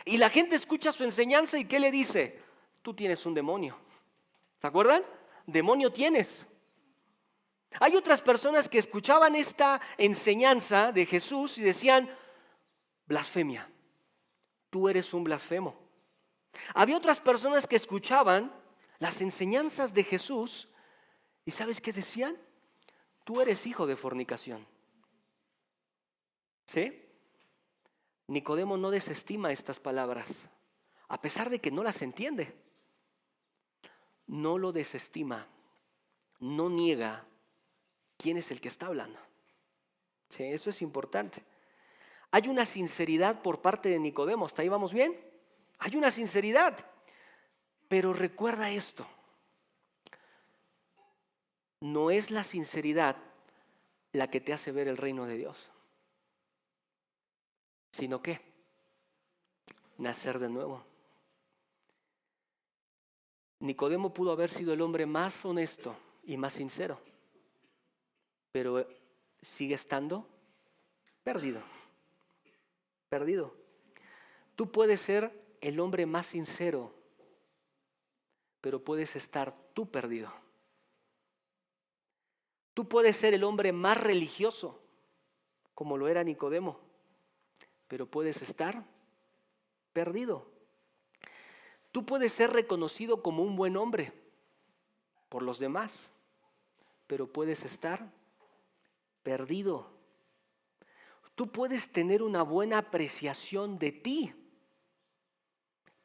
y la gente escucha su enseñanza y ¿qué le dice? Tú tienes un demonio. ¿Se acuerdan? Demonio tienes. Hay otras personas que escuchaban esta enseñanza de Jesús y decían, blasfemia, tú eres un blasfemo. Había otras personas que escuchaban las enseñanzas de Jesús y ¿sabes qué decían? Tú eres hijo de fornicación. ¿Sí? Nicodemo no desestima estas palabras, a pesar de que no las entiende. No lo desestima, no niega quién es el que está hablando. Sí, eso es importante. Hay una sinceridad por parte de Nicodemo, ¿hasta ahí vamos bien? Hay una sinceridad, pero recuerda esto. No es la sinceridad la que te hace ver el reino de Dios, sino que nacer de nuevo. Nicodemo pudo haber sido el hombre más honesto y más sincero, pero sigue estando perdido. Perdido. Tú puedes ser el hombre más sincero, pero puedes estar tú perdido. Tú puedes ser el hombre más religioso, como lo era Nicodemo, pero puedes estar perdido. Tú puedes ser reconocido como un buen hombre por los demás, pero puedes estar perdido. Tú puedes tener una buena apreciación de ti,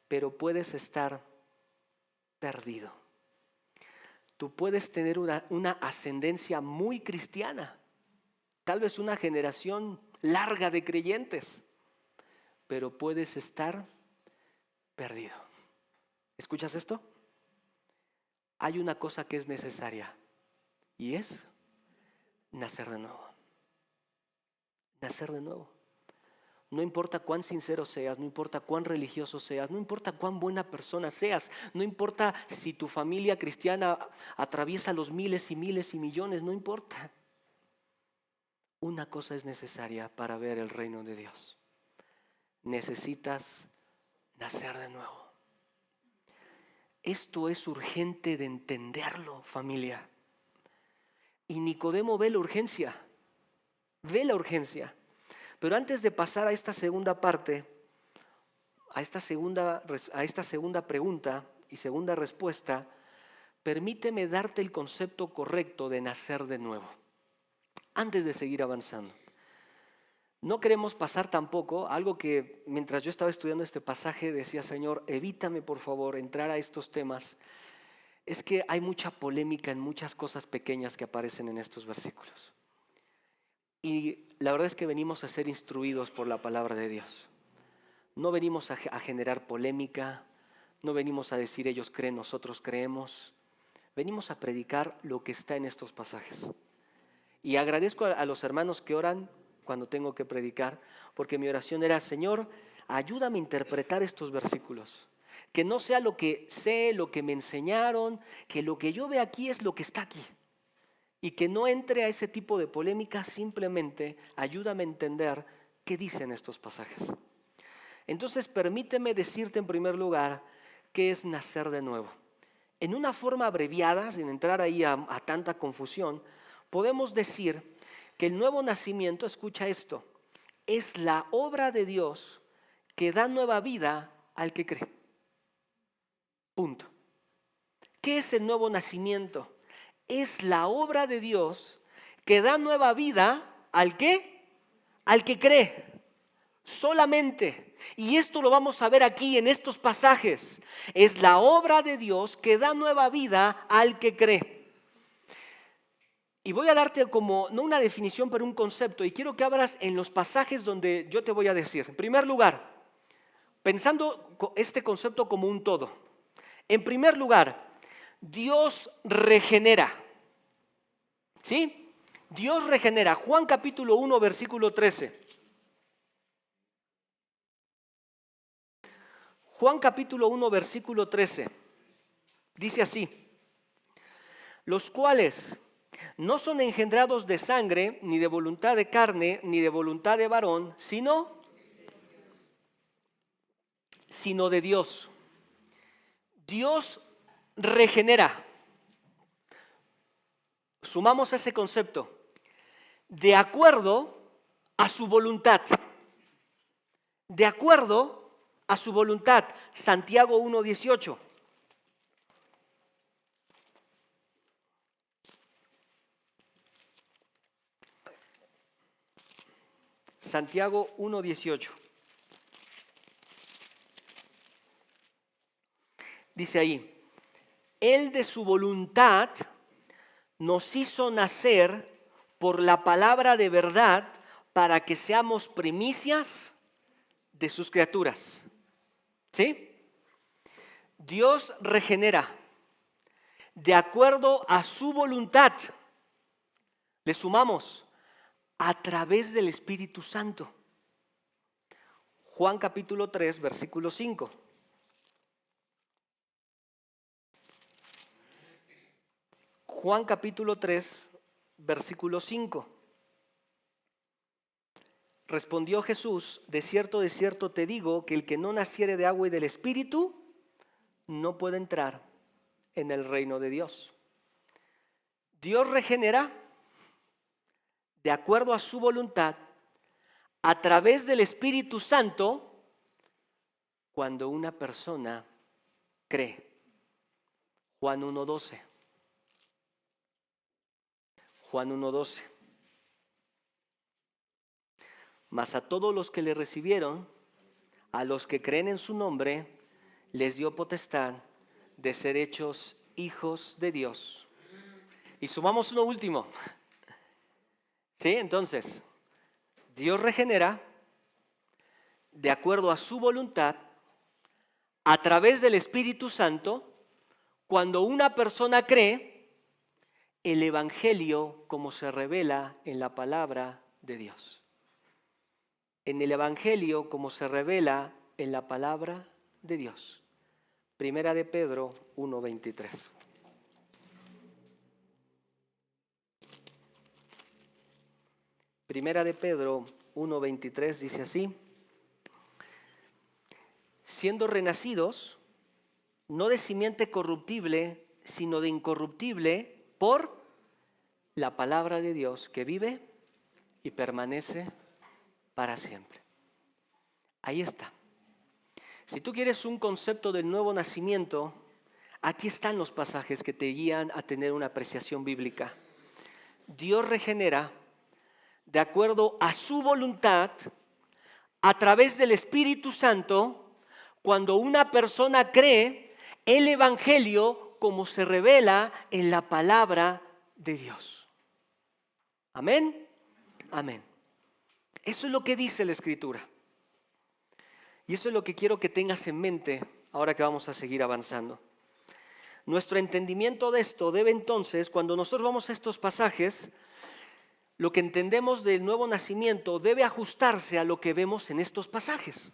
pero puedes estar perdido. Tú puedes tener una ascendencia muy cristiana, tal vez una generación larga de creyentes, pero puedes estar perdido. ¿Escuchas esto? Hay una cosa que es necesaria y es nacer de nuevo. Nacer de nuevo. No importa cuán sincero seas, no importa cuán religioso seas, no importa cuán buena persona seas, no importa si tu familia cristiana atraviesa los miles y miles y millones, no importa. Una cosa es necesaria para ver el reino de Dios. Necesitas nacer de nuevo. Esto es urgente de entenderlo, familia. Y Nicodemo ve la urgencia. Ve la urgencia. Pero antes de pasar a esta segunda parte, a esta segunda pregunta y segunda respuesta, permíteme darte el concepto correcto de nacer de nuevo. Antes de seguir avanzando. No queremos pasar tampoco, algo que mientras yo estaba estudiando este pasaje decía, Señor, evítame por favor entrar a estos temas. Es que hay mucha polémica en muchas cosas pequeñas que aparecen en estos versículos. Y la verdad es que venimos a ser instruidos por la palabra de Dios. No venimos a generar polémica, no venimos a decir ellos creen, nosotros creemos. Venimos a predicar lo que está en estos pasajes. Y agradezco a los hermanos que oran cuando tengo que predicar, porque mi oración era, Señor, ayúdame a interpretar estos versículos. Que no sea lo que sé, lo que me enseñaron, que lo que yo veo aquí es lo que está aquí. Y que no entre a ese tipo de polémica, simplemente ayúdame a entender qué dicen estos pasajes. Entonces, permíteme decirte en primer lugar qué es nacer de nuevo. En una forma abreviada, sin entrar ahí a tanta confusión, podemos decir que el nuevo nacimiento, escucha esto, es la obra de Dios que da nueva vida al que cree. Punto. ¿Qué es el nuevo nacimiento? Es la obra de Dios que da nueva vida ¿al qué? Al que cree. Solamente. Y esto lo vamos a ver aquí en estos pasajes. Es la obra de Dios que da nueva vida al que cree. Y voy a darte como, no una definición, pero un concepto. Y quiero que abras en los pasajes donde yo te voy a decir. En primer lugar, pensando este concepto como un todo. En primer lugar, Dios regenera. ¿Sí? Dios regenera. Juan capítulo 1, versículo 13. Juan capítulo 1, versículo 13. Dice así. Los cuales no son engendrados de sangre, ni de voluntad de carne, ni de voluntad de varón, sino de Dios. Dios regenera. Sumamos ese concepto. De acuerdo a su voluntad. De acuerdo a su voluntad. Santiago 1:18. Santiago 1:18. Dice ahí, Él de su voluntad nos hizo nacer por la palabra de verdad para que seamos primicias de sus criaturas. ¿Sí? Dios regenera de acuerdo a su voluntad. Le sumamos a través del Espíritu Santo. Juan capítulo 3, versículo 5. Juan capítulo 3, versículo 5. Respondió Jesús, de cierto te digo, que el que no naciere de agua y del Espíritu no puede entrar en el reino de Dios. Dios regenera de acuerdo a su voluntad a través del Espíritu Santo cuando una persona cree. Juan 1:12. Juan 1:12. Mas a todos los que le recibieron, a los que creen en su nombre, les dio potestad de ser hechos hijos de Dios. Y sumamos uno último. ¿Sí? Entonces, Dios regenera de acuerdo a su voluntad a través del Espíritu Santo cuando una persona cree el Evangelio como se revela en la palabra de Dios. En el Evangelio como se revela en la palabra de Dios. Primera de Pedro 1:23. Primera de Pedro 1:23 dice así: siendo renacidos, no de simiente corruptible, sino de incorruptible, por la palabra de Dios que vive y permanece para siempre. Ahí está. Si tú quieres un concepto del nuevo nacimiento, aquí están los pasajes que te guían a tener una apreciación bíblica. Dios regenera de acuerdo a su voluntad a través del Espíritu Santo cuando una persona cree el Evangelio como se revela en la palabra de Dios. Amén. Amén. Eso es lo que dice la Escritura. Y eso es lo que quiero que tengas en mente ahora que vamos a seguir avanzando. Nuestro entendimiento de esto debe entonces, cuando nosotros vamos a estos pasajes, lo que entendemos del nuevo nacimiento debe ajustarse a lo que vemos en estos pasajes.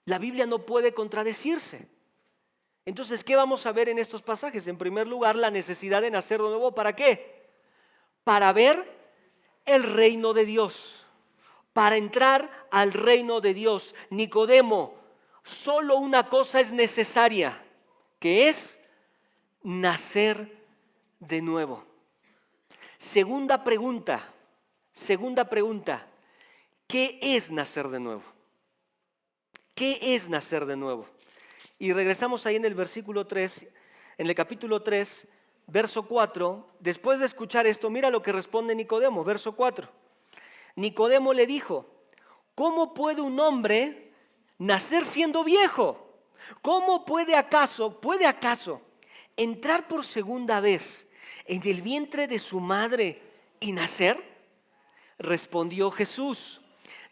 La Biblia no puede contradecirse. Entonces, ¿qué vamos a ver en estos pasajes? En primer lugar, la necesidad de nacer de nuevo. ¿Para qué? Para ver el reino de Dios. Para entrar al reino de Dios. Nicodemo, solo una cosa es necesaria, que es nacer de nuevo. Segunda pregunta, ¿qué es nacer de nuevo? ¿Qué es nacer de nuevo? Y regresamos ahí en el versículo 3, en el capítulo 3, verso 4. Después de escuchar esto, mira lo que responde Nicodemo, verso 4. Nicodemo le dijo, ¿cómo puede un hombre nacer siendo viejo? ¿Cómo puede acaso entrar por segunda vez en el vientre de su madre y nacer? Respondió Jesús,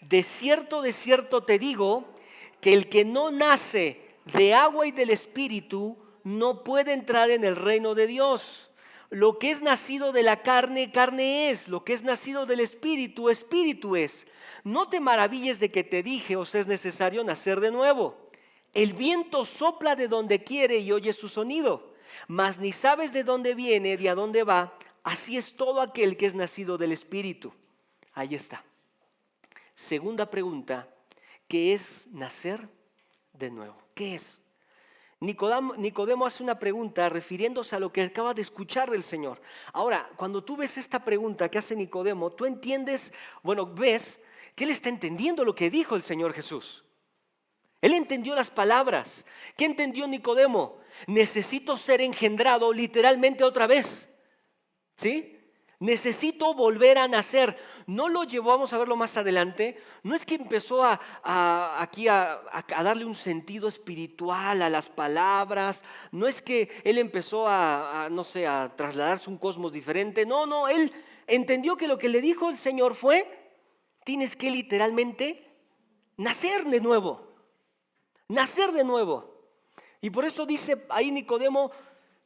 de cierto te digo, que el que no nace de agua y del Espíritu no puede entrar en el reino de Dios. Lo que es nacido de la carne, carne es. Lo que es nacido del Espíritu, Espíritu es. No te maravilles de que te dije, os es necesario nacer de nuevo. El viento sopla de donde quiere y oye su sonido, mas ni sabes de dónde viene ni a dónde va. Así es todo aquel que es nacido del Espíritu. Ahí está. Segunda pregunta, ¿qué es nacer de nuevo? ¿Qué es? Nicodemo hace una pregunta refiriéndose a lo que acaba de escuchar del Señor. Ahora, cuando tú ves esta pregunta que hace Nicodemo, tú entiendes, ves que él está entendiendo lo que dijo el Señor Jesús. Él entendió las palabras. ¿Qué entendió Nicodemo? Necesito ser engendrado literalmente otra vez. ¿Sí? Necesito volver a nacer. No lo llevó, vamos a verlo más adelante, no es que empezó aquí a darle un sentido espiritual a las palabras, no es que él empezó no sé, a trasladarse a un cosmos diferente. No, él entendió que lo que le dijo el Señor fue, tienes que literalmente nacer de nuevo. Nacer de nuevo. Y por eso dice ahí Nicodemo,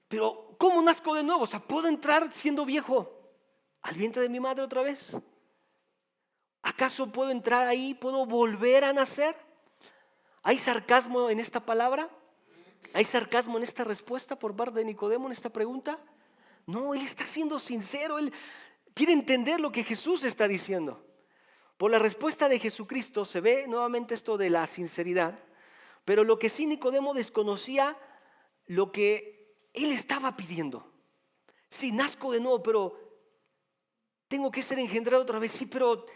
pero ¿cómo nazco de nuevo? O sea, ¿puedo entrar siendo viejo al vientre de mi madre otra vez? ¿Acaso puedo entrar ahí? ¿Puedo volver a nacer? ¿Hay sarcasmo en esta palabra? ¿Hay sarcasmo en esta respuesta por parte de Nicodemo en esta pregunta? No, él está siendo sincero, él quiere entender lo que Jesús está diciendo. Por la respuesta de Jesucristo se ve nuevamente esto de la sinceridad, pero lo que sí Nicodemo desconocía, lo que él estaba pidiendo. Sí, nazco de nuevo, pero tengo que ser engendrado otra vez. Sí, pero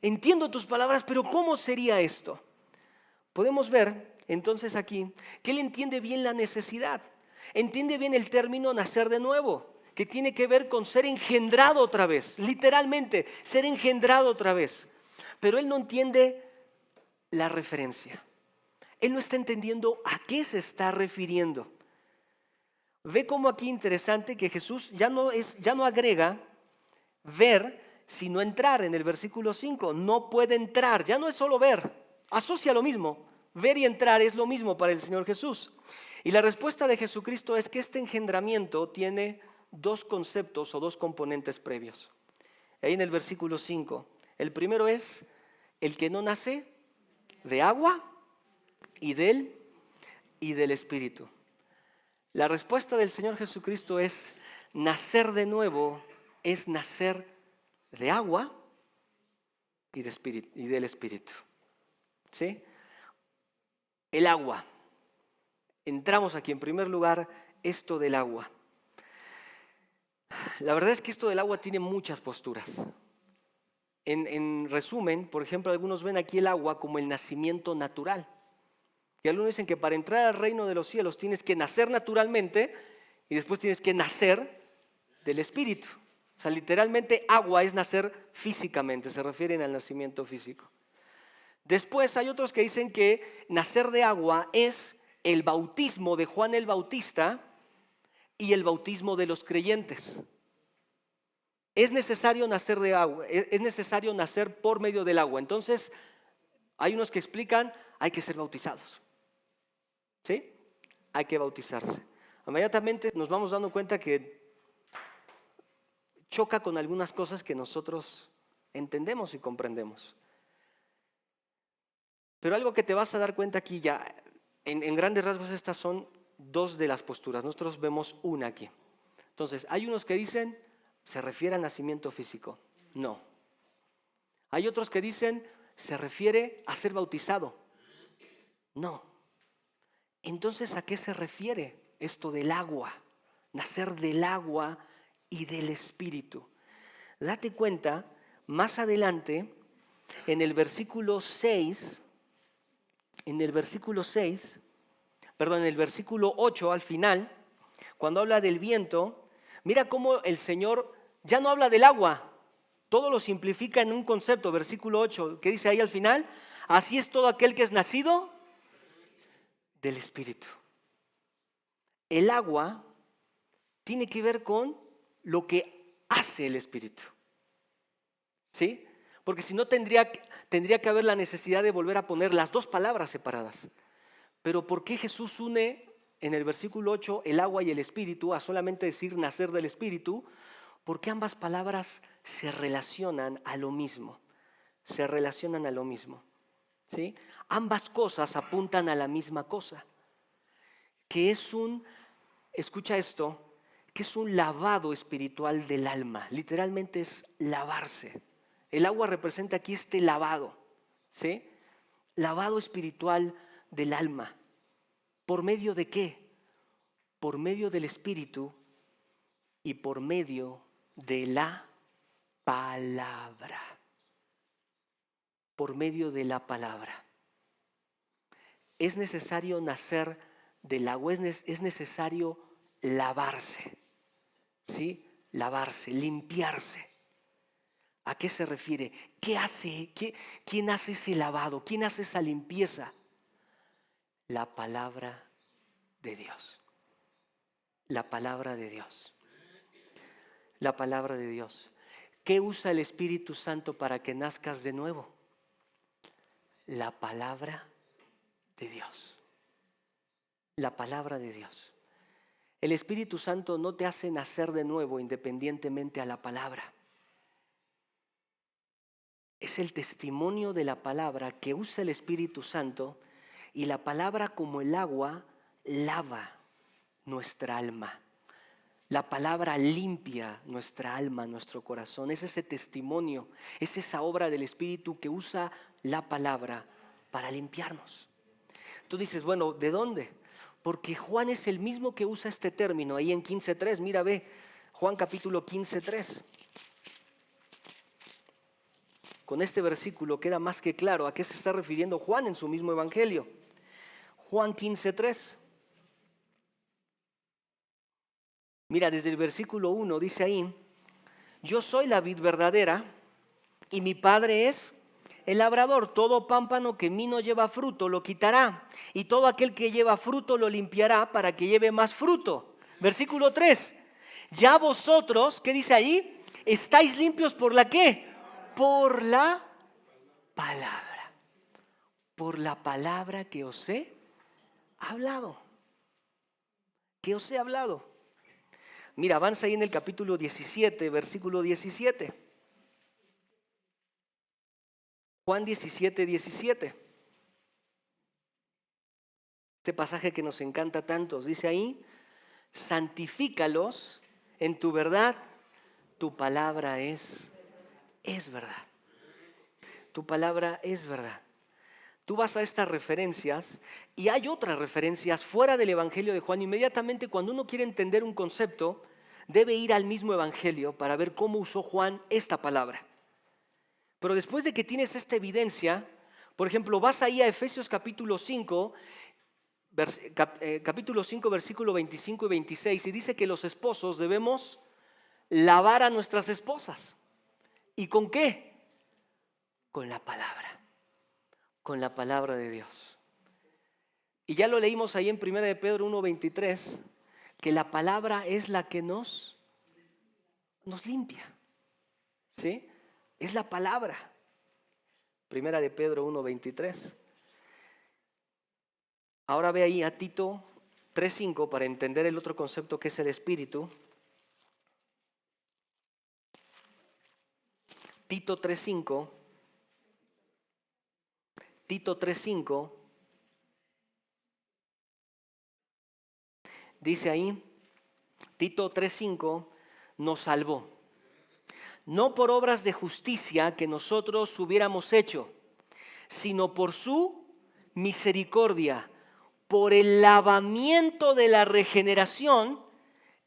entiendo tus palabras, pero ¿cómo sería esto? Podemos ver entonces aquí que él entiende bien la necesidad, entiende bien el término nacer de nuevo, que tiene que ver con ser engendrado otra vez, literalmente, ser engendrado otra vez. Pero él no entiende la referencia. Él no está entendiendo a qué se está refiriendo. Ve cómo aquí interesante que Jesús ya no agrega ver, sino entrar en el versículo 5. No puede entrar, ya no es solo ver, asocia lo mismo. Ver y entrar es lo mismo para el Señor Jesús. Y la respuesta de Jesucristo es que este engendramiento tiene dos conceptos o dos componentes previos. Ahí en el versículo 5, el primero es el que no nace de agua y del Espíritu. La respuesta del Señor Jesucristo es nacer de nuevo, es nacer de agua y del Espíritu. ¿Sí? El agua. Entramos aquí en primer lugar, esto del agua. La verdad es que esto del agua tiene muchas posturas. En resumen, por ejemplo, algunos ven aquí el agua como el nacimiento natural. Y algunos dicen que para entrar al reino de los cielos tienes que nacer naturalmente y después tienes que nacer del Espíritu. O sea, literalmente agua es nacer físicamente, se refieren al nacimiento físico. Después hay otros que dicen que nacer de agua es el bautismo de Juan el Bautista y el bautismo de los creyentes. Es necesario nacer de agua, es necesario nacer por medio del agua. Entonces, hay unos que explican, hay que ser bautizados. ¿Sí? Hay que bautizarse. Inmediatamente nos vamos dando cuenta que choca con algunas cosas que nosotros entendemos y comprendemos. Pero algo que te vas a dar cuenta aquí ya, en grandes rasgos estas son dos de las posturas. Nosotros vemos una aquí. Entonces, hay unos que dicen, se refiere al nacimiento físico. No. Hay otros que dicen, se refiere a ser bautizado. No. Entonces, ¿a qué se refiere esto del agua? Nacer del agua y del Espíritu. Date cuenta, más adelante, en el versículo 8 al final, cuando habla del viento, mira cómo el Señor ya no habla del agua, todo lo simplifica en un concepto, versículo 8, que dice ahí al final, así es todo aquel que es nacido del Espíritu. El agua tiene que ver con lo que hace el Espíritu. ¿Sí? Porque si no tendría que haber la necesidad de volver a poner las dos palabras separadas. Pero ¿por qué Jesús une en el versículo 8 el agua y el Espíritu a solamente decir nacer del Espíritu? Porque ambas palabras se relacionan a lo mismo. Se relacionan a lo mismo. ¿Sí? Ambas cosas apuntan a la misma cosa. Que es escucha esto, que es un lavado espiritual del alma. Literalmente es lavarse. El agua representa aquí este lavado. ¿Sí? Lavado espiritual del alma. ¿Por medio de qué? Por medio del Espíritu y por medio de la palabra. Por medio de la palabra. es necesario nacer del agua, es necesario lavarse, ¿sí? Lavarse, limpiarse. ¿A qué se refiere? ¿Qué hace? ¿Quién hace ese lavado? ¿Quién hace esa limpieza? La palabra de Dios. La palabra de Dios. La palabra de Dios. ¿Qué usa el Espíritu Santo para que nazcas de nuevo? La palabra de Dios. La palabra de Dios. El Espíritu Santo no te hace nacer de nuevo independientemente a la palabra. Es el testimonio de la palabra que usa el Espíritu Santo, y la palabra, como el agua, lava nuestra alma. La palabra limpia nuestra alma, nuestro corazón. Es ese testimonio, es esa obra del Espíritu que usa la palabra para limpiarnos. Tú dices, bueno, ¿de dónde? Porque Juan es el mismo que usa este término ahí en 15:3. Mira, ve, Juan capítulo 15:3. Con este versículo queda más que claro a qué se está refiriendo Juan en su mismo evangelio. Juan 15:3. Mira, desde el versículo 1 dice ahí: yo soy la vid verdadera y mi Padre es el labrador. Todo pámpano que en mí no lleva fruto lo quitará, y todo aquel que lleva fruto lo limpiará para que lleve más fruto. Versículo 3. Ya vosotros, ¿qué dice ahí? Estáis limpios ¿por la qué? Por la palabra. Por la palabra que os he hablado. Que os he hablado. Mira, avanza ahí en el capítulo 17, versículo 17. Juan 17, 17. Este pasaje que nos encanta tanto, dice ahí: santifícalos en tu verdad, tu palabra es verdad. Tu palabra es verdad. Tú vas a estas referencias y hay otras referencias fuera del Evangelio de Juan. Inmediatamente cuando uno quiere entender un concepto, debe ir al mismo Evangelio para ver cómo usó Juan esta palabra. Pero después de que tienes esta evidencia, por ejemplo, vas ahí a Efesios capítulo 5, versículo 25 y 26, y dice que los esposos debemos lavar a nuestras esposas. ¿Y con qué? Con la palabra. Con la palabra de Dios. Y ya lo leímos ahí en 1 de Pedro 1:23, que la palabra es la que nos limpia. ¿Sí? Es la palabra. 1 de Pedro 1:23. Ahora ve ahí a Tito 3:5 para entender el otro concepto que es el Espíritu. Tito 3:5. Tito 3:5 dice ahí: Tito 3:5 nos salvó, no por obras de justicia que nosotros hubiéramos hecho, sino por su misericordia, por el lavamiento de la regeneración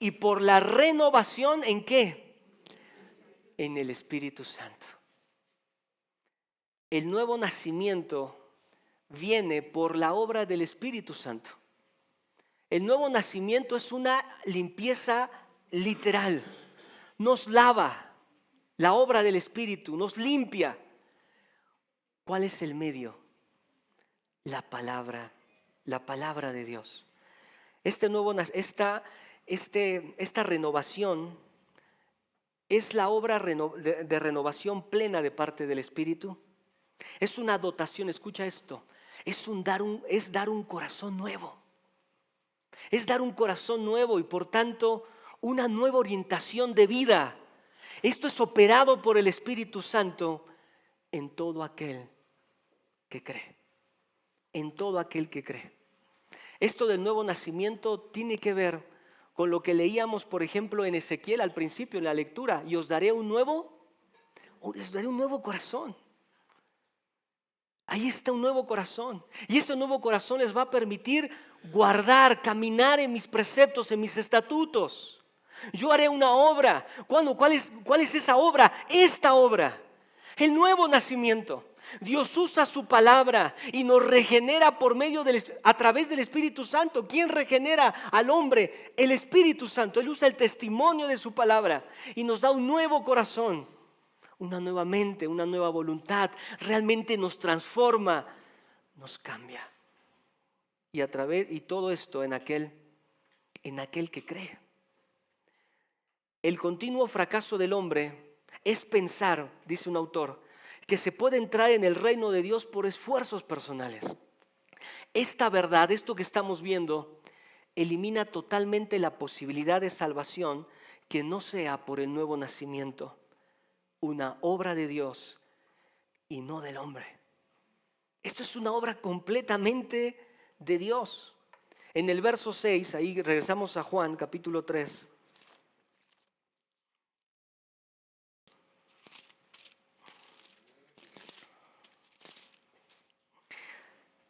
y por la renovación, ¿en qué? En el Espíritu Santo. El nuevo nacimiento viene por la obra del Espíritu Santo. El nuevo nacimiento es una limpieza literal. Nos lava, la obra del Espíritu nos limpia. ¿Cuál es el medio? La palabra de Dios. Esta renovación es la obra de renovación plena de parte del Espíritu. Es una dotación, escucha esto, es dar un corazón nuevo. Es dar un corazón nuevo y por tanto una nueva orientación de vida. Esto es operado por el Espíritu Santo en todo aquel que cree. En todo aquel que cree. Esto del nuevo nacimiento tiene que ver con lo que leíamos, por ejemplo, en Ezequiel al principio, en la lectura: y os daré un nuevo corazón. Ahí está un nuevo corazón. Y ese nuevo corazón les va a permitir guardar, caminar en mis preceptos, en mis estatutos. Yo haré una obra. ¿Cuándo? ¿Cuál es esa obra? Esta obra. El nuevo nacimiento. Dios usa su palabra y nos regenera a través del Espíritu Santo. ¿Quién regenera al hombre? El Espíritu Santo. Él usa el testimonio de su palabra y nos da un nuevo corazón, una nueva mente, una nueva voluntad. Realmente nos transforma, nos cambia. Y todo esto en aquel que cree. El continuo fracaso del hombre es pensar, dice un autor, que se puede entrar en el reino de Dios por esfuerzos personales. Esta verdad, esto que estamos viendo, elimina totalmente la posibilidad de salvación que no sea por el nuevo nacimiento, una obra de Dios y no del hombre. Esto es una obra completamente de Dios. En el verso 6, ahí regresamos a Juan, capítulo 3.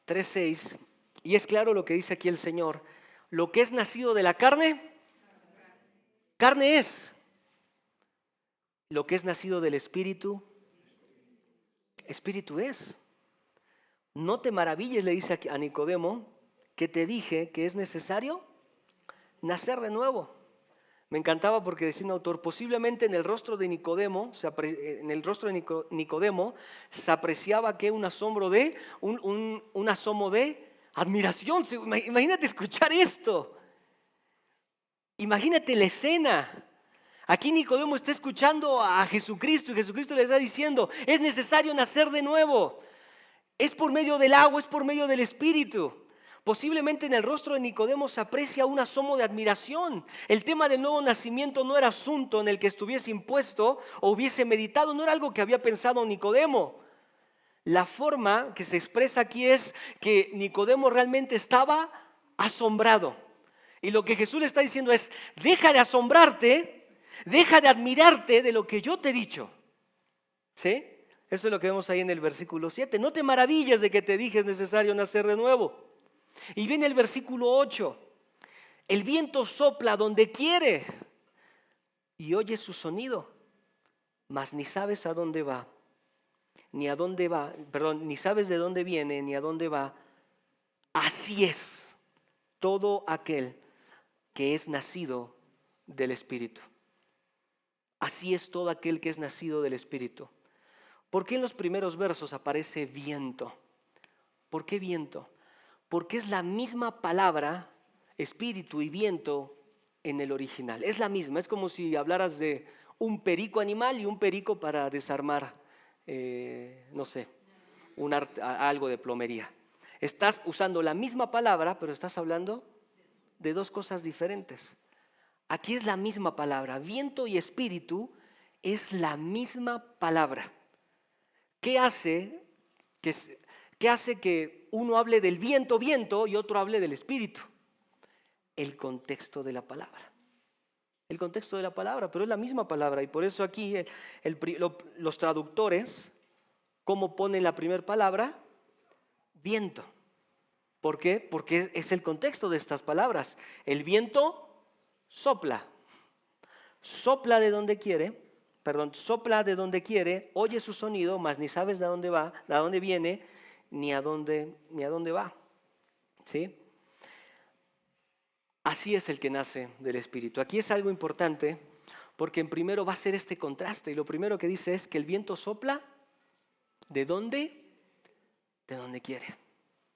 3:6, y es claro lo que dice aquí el Señor: lo que es nacido de la carne, carne es. Lo que es nacido del Espíritu, Espíritu es. No te maravilles, le dice a Nicodemo, que te dije que es necesario nacer de nuevo. Me encantaba porque decía un autor, posiblemente en el rostro de Nicodemo, se apreciaba que un asombro un asomo de admiración. Imagínate escuchar esto. Imagínate la escena. Aquí Nicodemo está escuchando a Jesucristo y Jesucristo le está diciendo, es necesario nacer de nuevo. Es por medio del agua, es por medio del Espíritu. Posiblemente en el rostro de Nicodemo se aprecia un asomo de admiración. El tema del nuevo nacimiento no era asunto en el que estuviese impuesto o hubiese meditado, no era algo que había pensado Nicodemo. La forma que se expresa aquí es que Nicodemo realmente estaba asombrado. Y lo que Jesús le está diciendo es, deja de asombrarte, deja de admirarte de lo que yo te he dicho. ¿Sí? Eso es lo que vemos ahí en el versículo 7. No te maravilles de que te dije es necesario nacer de nuevo. Y viene el versículo 8. El viento sopla donde quiere y oyes su sonido, mas ni sabes a dónde va, ni sabes de dónde viene, ni a dónde va. Así es todo aquel que es nacido del Espíritu. Así es todo aquel que es nacido del Espíritu. ¿Por qué en los primeros versos aparece viento? ¿Por qué viento? Porque es la misma palabra, espíritu y viento, en el original. Es la misma, es como si hablaras de un perico animal y un perico para desarmar, algo de plomería. Estás usando la misma palabra, pero estás hablando de dos cosas diferentes. Aquí es la misma palabra, viento y espíritu es la misma palabra. ¿Qué hace que uno hable del viento y otro hable del espíritu? El contexto de la palabra. El contexto de la palabra, pero es la misma palabra. Y por eso aquí los traductores, ¿cómo ponen la primera palabra? Viento. ¿Por qué? Porque es el contexto de estas palabras. El viento sopla. Sopla de donde quiere, oye su sonido, mas ni sabes de dónde va, de dónde viene, ni a dónde va. ¿Sí? Así es el que nace del Espíritu. Aquí es algo importante, porque en primero va a ser este contraste, y lo primero que dice es que el viento sopla, ¿de dónde? De donde quiere.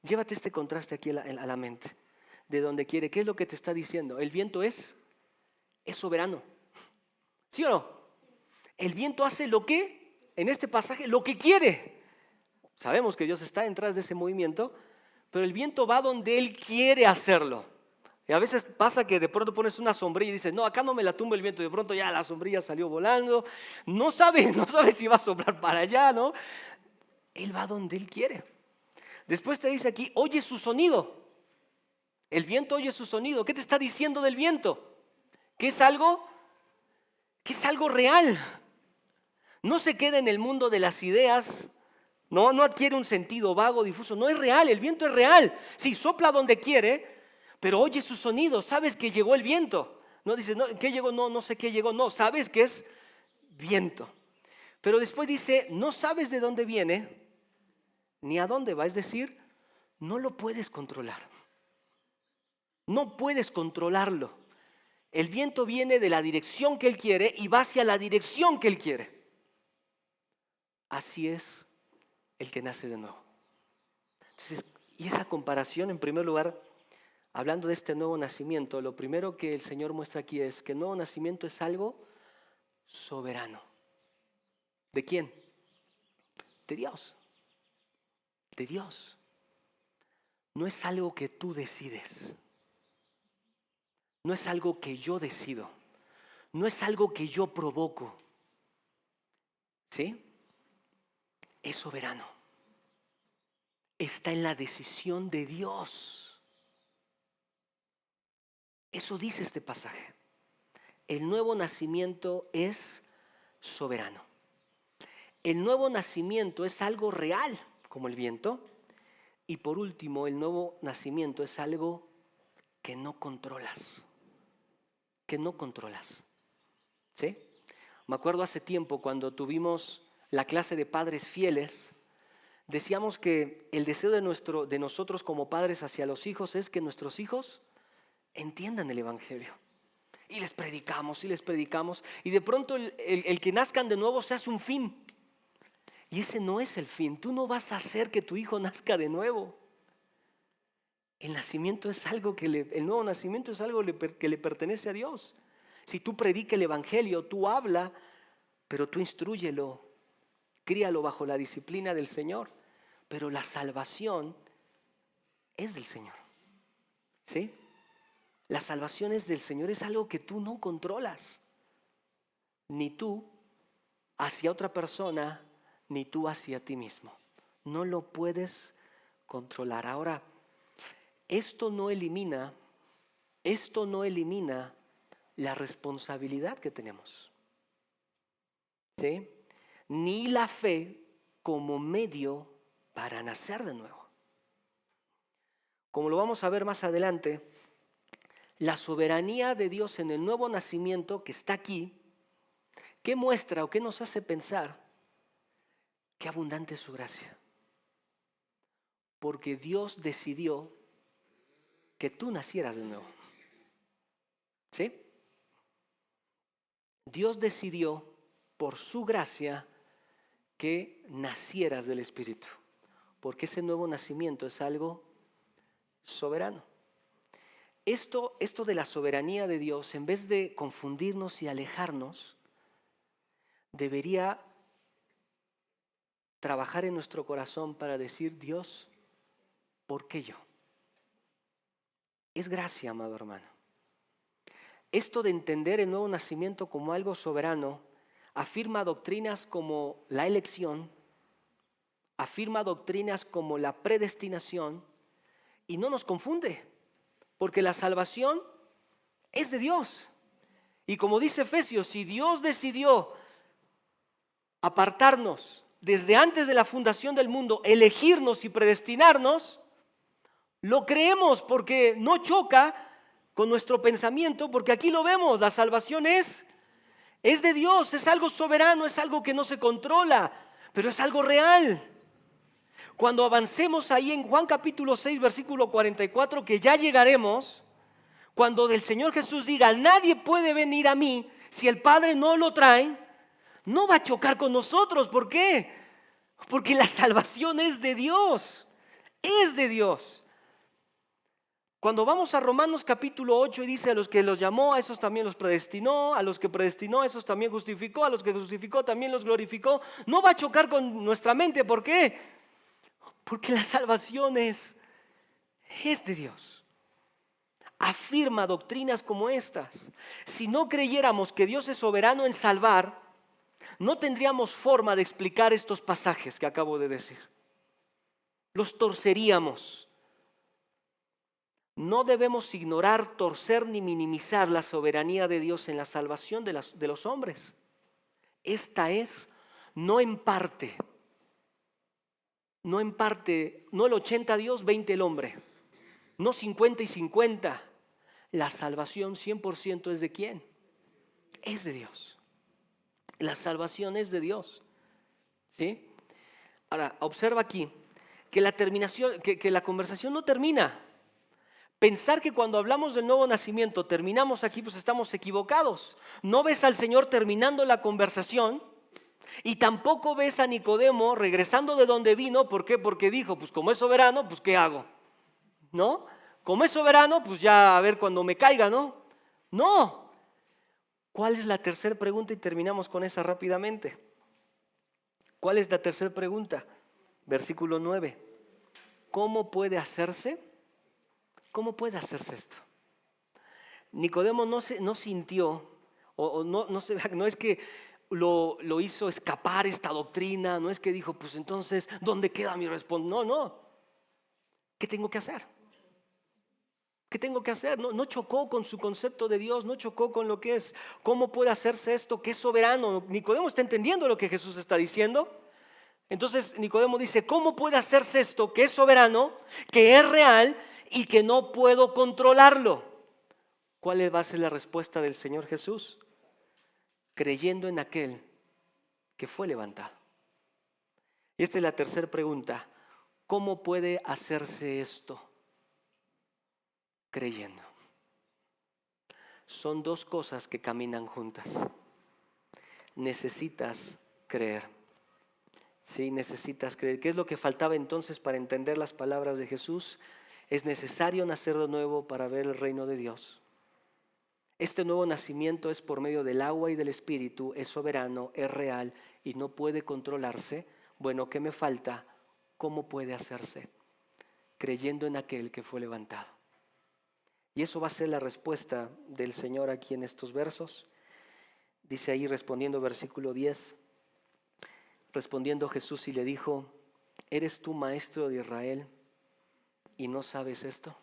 Llévate este contraste aquí a la mente. De donde quiere. ¿Qué es lo que te está diciendo? El viento es soberano. ¿Sí o no? El viento hace en este pasaje, lo que quiere. Sabemos que Dios está detrás de ese movimiento, pero el viento va donde Él quiere hacerlo. Y a veces pasa que de pronto pones una sombrilla y dices, no, acá no me la tumba el viento, y de pronto ya la sombrilla salió volando. No sabe si va a soplar para allá, ¿no? Él va donde Él quiere. Después te dice aquí, oye su sonido. El viento oye su sonido. ¿Qué te está diciendo del viento? Que es algo real. No se queda en el mundo de las ideas, no adquiere un sentido vago, difuso. No es real, el viento es real. Sí, sopla donde quiere, pero oye su sonido, sabes que llegó el viento. No dices, no, ¿qué llegó? No sé qué llegó. No, sabes que es viento. Pero después dice, no sabes de dónde viene, ni a dónde va. Es decir, no lo puedes controlar. No puedes controlarlo. El viento viene de la dirección que Él quiere y va hacia la dirección que Él quiere. Así es el que nace de nuevo. Entonces, y esa comparación, en primer lugar, hablando de este nuevo nacimiento, lo primero que el Señor muestra aquí es que el nuevo nacimiento es algo soberano. ¿De quién? De Dios. De Dios. No es algo que tú decides. No es algo que yo decido. No es algo que yo provoco. ¿Sí? Es soberano. Está en la decisión de Dios. Eso dice este pasaje. El nuevo nacimiento es soberano. El nuevo nacimiento es algo real, como el viento. Y por último, el nuevo nacimiento es algo que no controlas. Que no controlas. ¿Sí? Me acuerdo hace tiempo cuando tuvimos la clase de padres fieles, decíamos que el deseo de nosotros como padres hacia los hijos es que nuestros hijos entiendan el Evangelio. Y les predicamos, y de pronto el que nazcan de nuevo se hace un fin. Y ese no es el fin. Tú no vas a hacer que tu hijo nazca de nuevo. El nacimiento es algo el nuevo nacimiento es algo que le pertenece a Dios. Si tú predicas el Evangelio, tú habla, pero tú instrúyelo, críalo bajo la disciplina del Señor. Pero la salvación es del Señor. ¿Sí? La salvación es del Señor, es algo que tú no controlas. Ni tú hacia otra persona, ni tú hacia ti mismo. No lo puedes controlar. Ahora, esto no elimina la responsabilidad que tenemos. ¿Sí? Ni la fe como medio para nacer de nuevo. Como lo vamos a ver más adelante, la soberanía de Dios en el nuevo nacimiento que está aquí, ¿qué muestra o qué nos hace pensar? Qué abundante es su gracia. Porque Dios decidió que tú nacieras de nuevo. ¿Sí? Dios decidió por su gracia que nacieras del Espíritu. Porque ese nuevo nacimiento es algo soberano. Esto de la soberanía de Dios, en vez de confundirnos y alejarnos, debería trabajar en nuestro corazón para decir, Dios, ¿por qué yo? Es gracia, amado hermano. Esto de entender el nuevo nacimiento como algo soberano afirma doctrinas como la elección, afirma doctrinas como la predestinación y no nos confunde, porque la salvación es de Dios. Y como dice Efesios, si Dios decidió apartarnos desde antes de la fundación del mundo, elegirnos y predestinarnos, lo creemos porque no choca con nuestro pensamiento, porque aquí lo vemos, la salvación es de Dios, es algo soberano, es algo que no se controla, pero es algo real. Cuando avancemos ahí en Juan capítulo 6, versículo 44, que ya llegaremos, cuando el Señor Jesús diga, nadie puede venir a mí si el Padre no lo trae, no va a chocar con nosotros. ¿Por qué? Porque la salvación es de Dios, es de Dios. Cuando vamos a Romanos capítulo 8 y dice a los que los llamó, a esos también los predestinó, a los que predestinó, a esos también justificó, a los que justificó también los glorificó, no va a chocar con nuestra mente. ¿Por qué? Porque la salvación es de Dios. Afirma doctrinas como estas. Si no creyéramos que Dios es soberano en salvar, no tendríamos forma de explicar estos pasajes que acabo de decir. Los torceríamos. No debemos ignorar, torcer ni minimizar la soberanía de Dios en la salvación de los hombres. Esta es, no en parte, no el 80 Dios, 20 el hombre, no 50 y 50. La salvación 100% es de ¿quién? Es de Dios. La salvación es de Dios. ¿Sí? Ahora, observa aquí, que la conversación no termina. Pensar que cuando hablamos del nuevo nacimiento terminamos aquí, pues estamos equivocados. No ves al Señor terminando la conversación y tampoco ves a Nicodemo regresando de donde vino. ¿Por qué? Porque dijo, pues como es soberano, pues ¿qué hago? ¿No? Como es soberano, pues ya a ver cuando me caiga, ¿no? No. ¿Cuál es la tercera pregunta? Y terminamos con esa rápidamente. ¿Cuál es la tercera pregunta? Versículo 9. ¿Cómo puede hacerse? ¿Cómo puede hacerse esto? Nicodemo no sintió, no es que lo hizo escapar esta doctrina, no es que dijo, pues entonces, ¿dónde queda mi respuesta? No. ¿Qué tengo que hacer? ¿Qué tengo que hacer? No chocó con su concepto de Dios, no chocó con lo que es. ¿Cómo puede hacerse esto que es soberano? Nicodemo está entendiendo lo que Jesús está diciendo. Entonces Nicodemo dice, ¿cómo puede hacerse esto que es soberano, que es real y que no puedo controlarlo? ¿Cuál va a ser la respuesta del Señor Jesús? Creyendo en aquel que fue levantado. Y esta es la tercera pregunta. ¿Cómo puede hacerse esto? Creyendo. Son dos cosas que caminan juntas. Necesitas creer. Sí, necesitas creer. ¿Qué es lo que faltaba entonces para entender las palabras de Jesús? Es necesario nacer de nuevo para ver el reino de Dios. Este nuevo nacimiento es por medio del agua y del Espíritu, es soberano, es real y no puede controlarse. Bueno, ¿qué me falta? ¿Cómo puede hacerse? Creyendo en aquel que fue levantado. Y eso va a ser la respuesta del Señor aquí en estos versos. Dice ahí respondiendo versículo 10, respondiendo Jesús y le dijo, ¿eres tú maestro de Israel y no sabes esto?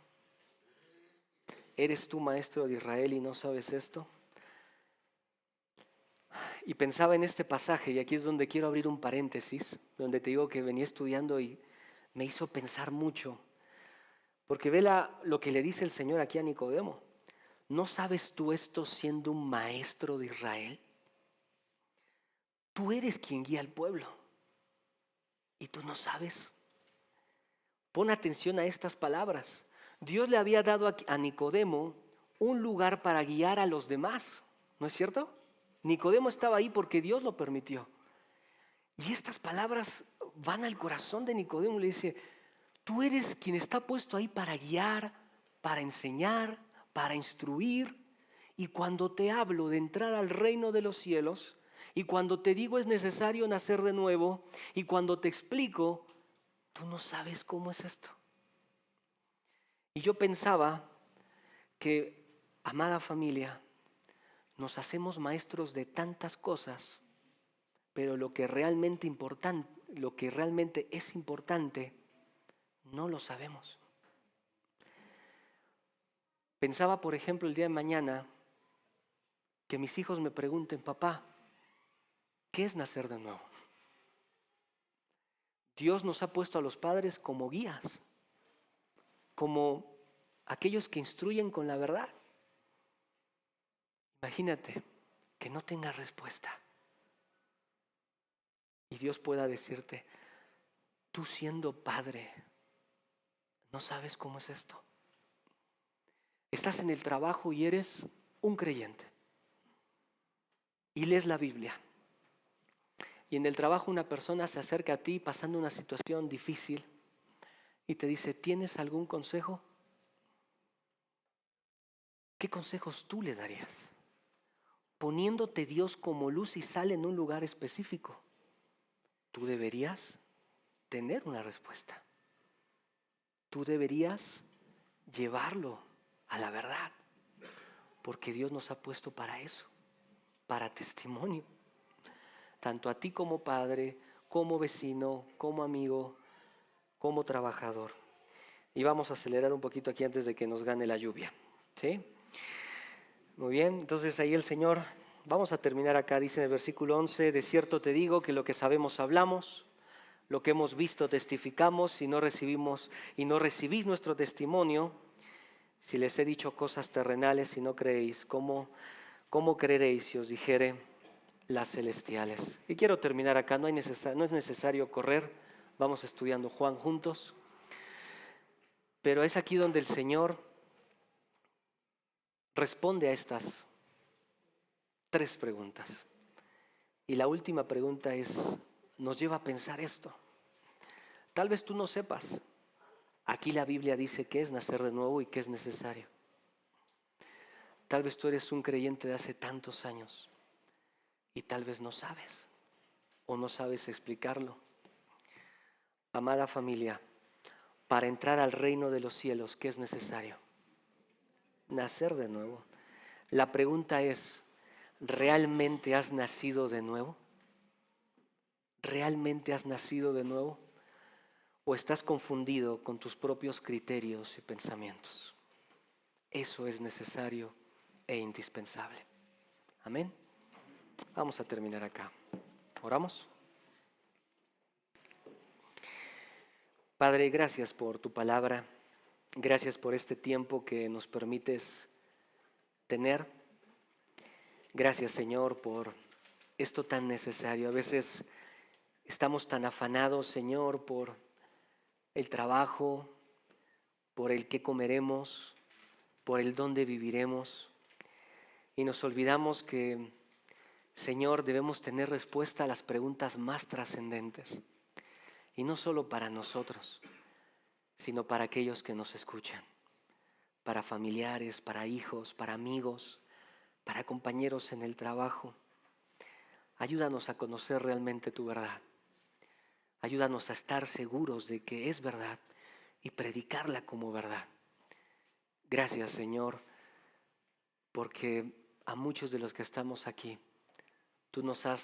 ¿Eres tú maestro de Israel y no sabes esto? Y pensaba en este pasaje, y aquí es donde quiero abrir un paréntesis, donde te digo que venía estudiando y me hizo pensar mucho. Porque ve lo que le dice el Señor aquí a Nicodemo. ¿No sabes tú esto siendo un maestro de Israel? Tú eres quien guía al pueblo. ¿Y tú no sabes? Pon atención a estas palabras. Dios le había dado a Nicodemo un lugar para guiar a los demás. ¿No es cierto? Nicodemo estaba ahí porque Dios lo permitió. Y estas palabras van al corazón de Nicodemo. Le dice, tú eres quien está puesto ahí para guiar, para enseñar, para instruir. Y cuando te hablo de entrar al reino de los cielos, y cuando te digo es necesario nacer de nuevo, y cuando te explico, tú no sabes cómo es esto. Y yo pensaba que, amada familia, nos hacemos maestros de tantas cosas, pero lo que realmente es importante, no lo sabemos. Pensaba, por ejemplo, el día de mañana, que mis hijos me pregunten, papá, ¿qué es nacer de nuevo? Dios nos ha puesto a los padres como guías, como aquellos que instruyen con la verdad. Imagínate que no tengas respuesta. Y Dios pueda decirte, tú siendo padre, ¿no sabes cómo es esto? Estás en el trabajo y eres un creyente. Y lees la Biblia. Y en el trabajo una persona se acerca a ti pasando una situación difícil y te dice, ¿tienes algún consejo? ¿Qué consejos tú le darías? Poniéndote Dios como luz y sal en un lugar específico. Tú deberías tener una respuesta. Tú deberías llevarlo a la verdad. Porque Dios nos ha puesto para eso, para testimonio. Tanto a ti como padre, como vecino, como amigo, como trabajador. Y vamos a acelerar un poquito aquí antes de que nos gane la lluvia. ¿Sí? Muy bien, entonces ahí el Señor, vamos a terminar acá, dice en el versículo 11, de cierto te digo que lo que sabemos hablamos, lo que hemos visto testificamos, si no recibís nuestro testimonio, si les he dicho cosas terrenales y no creéis, ¿cómo creeréis si os dijere las celestiales? Y quiero terminar acá, no es necesario correr, vamos estudiando Juan juntos, pero es aquí donde el Señor responde a estas 3 preguntas. Y la última pregunta nos lleva a pensar esto. Tal vez tú no sepas. Aquí la Biblia dice que es nacer de nuevo y que es necesario. Tal vez tú eres un creyente de hace tantos años y tal vez no sabes o no sabes explicarlo. Amada familia, para entrar al reino de los cielos, ¿qué es necesario? Nacer de nuevo. La pregunta es, ¿realmente has nacido de nuevo? ¿Realmente has nacido de nuevo? ¿O estás confundido con tus propios criterios y pensamientos? Eso es necesario e indispensable. Amén. Vamos a terminar acá. ¿Oramos? Padre, gracias por tu palabra. Gracias por este tiempo que nos permites tener. Gracias, Señor, por esto tan necesario. A veces estamos tan afanados, Señor, por el trabajo, por el qué comeremos, por el dónde viviremos. Y nos olvidamos que, Señor, debemos tener respuesta a las preguntas más trascendentes. Y no solo para nosotros, sino para aquellos que nos escuchan, para familiares, para hijos, para amigos, para compañeros en el trabajo. Ayúdanos a conocer realmente tu verdad. Ayúdanos a estar seguros de que es verdad y predicarla como verdad. Gracias, Señor, porque a muchos de los que estamos aquí, tú nos has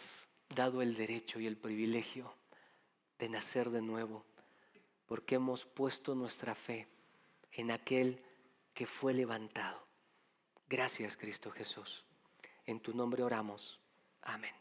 dado el derecho y el privilegio de nacer de nuevo, porque hemos puesto nuestra fe en aquel que fue levantado. Gracias, Cristo Jesús. En tu nombre oramos. Amén.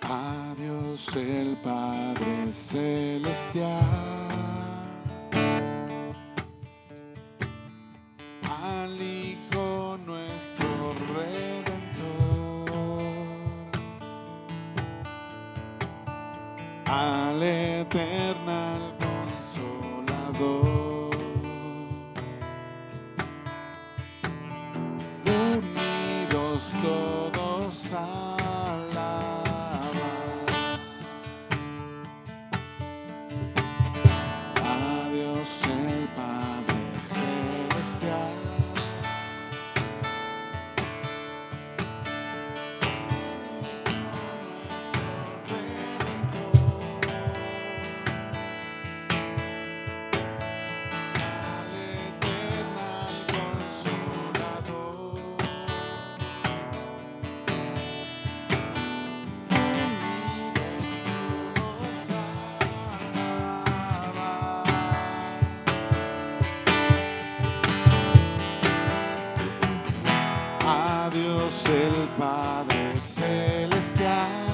A Dios el Padre Celestial, al Hijo nuestro Redentor, al Eternal Consolador, unidos todos a el Padre Celestial, nuestro Redentor, al Eternal Consolador, unidos todos a Dios el Padre Celestial,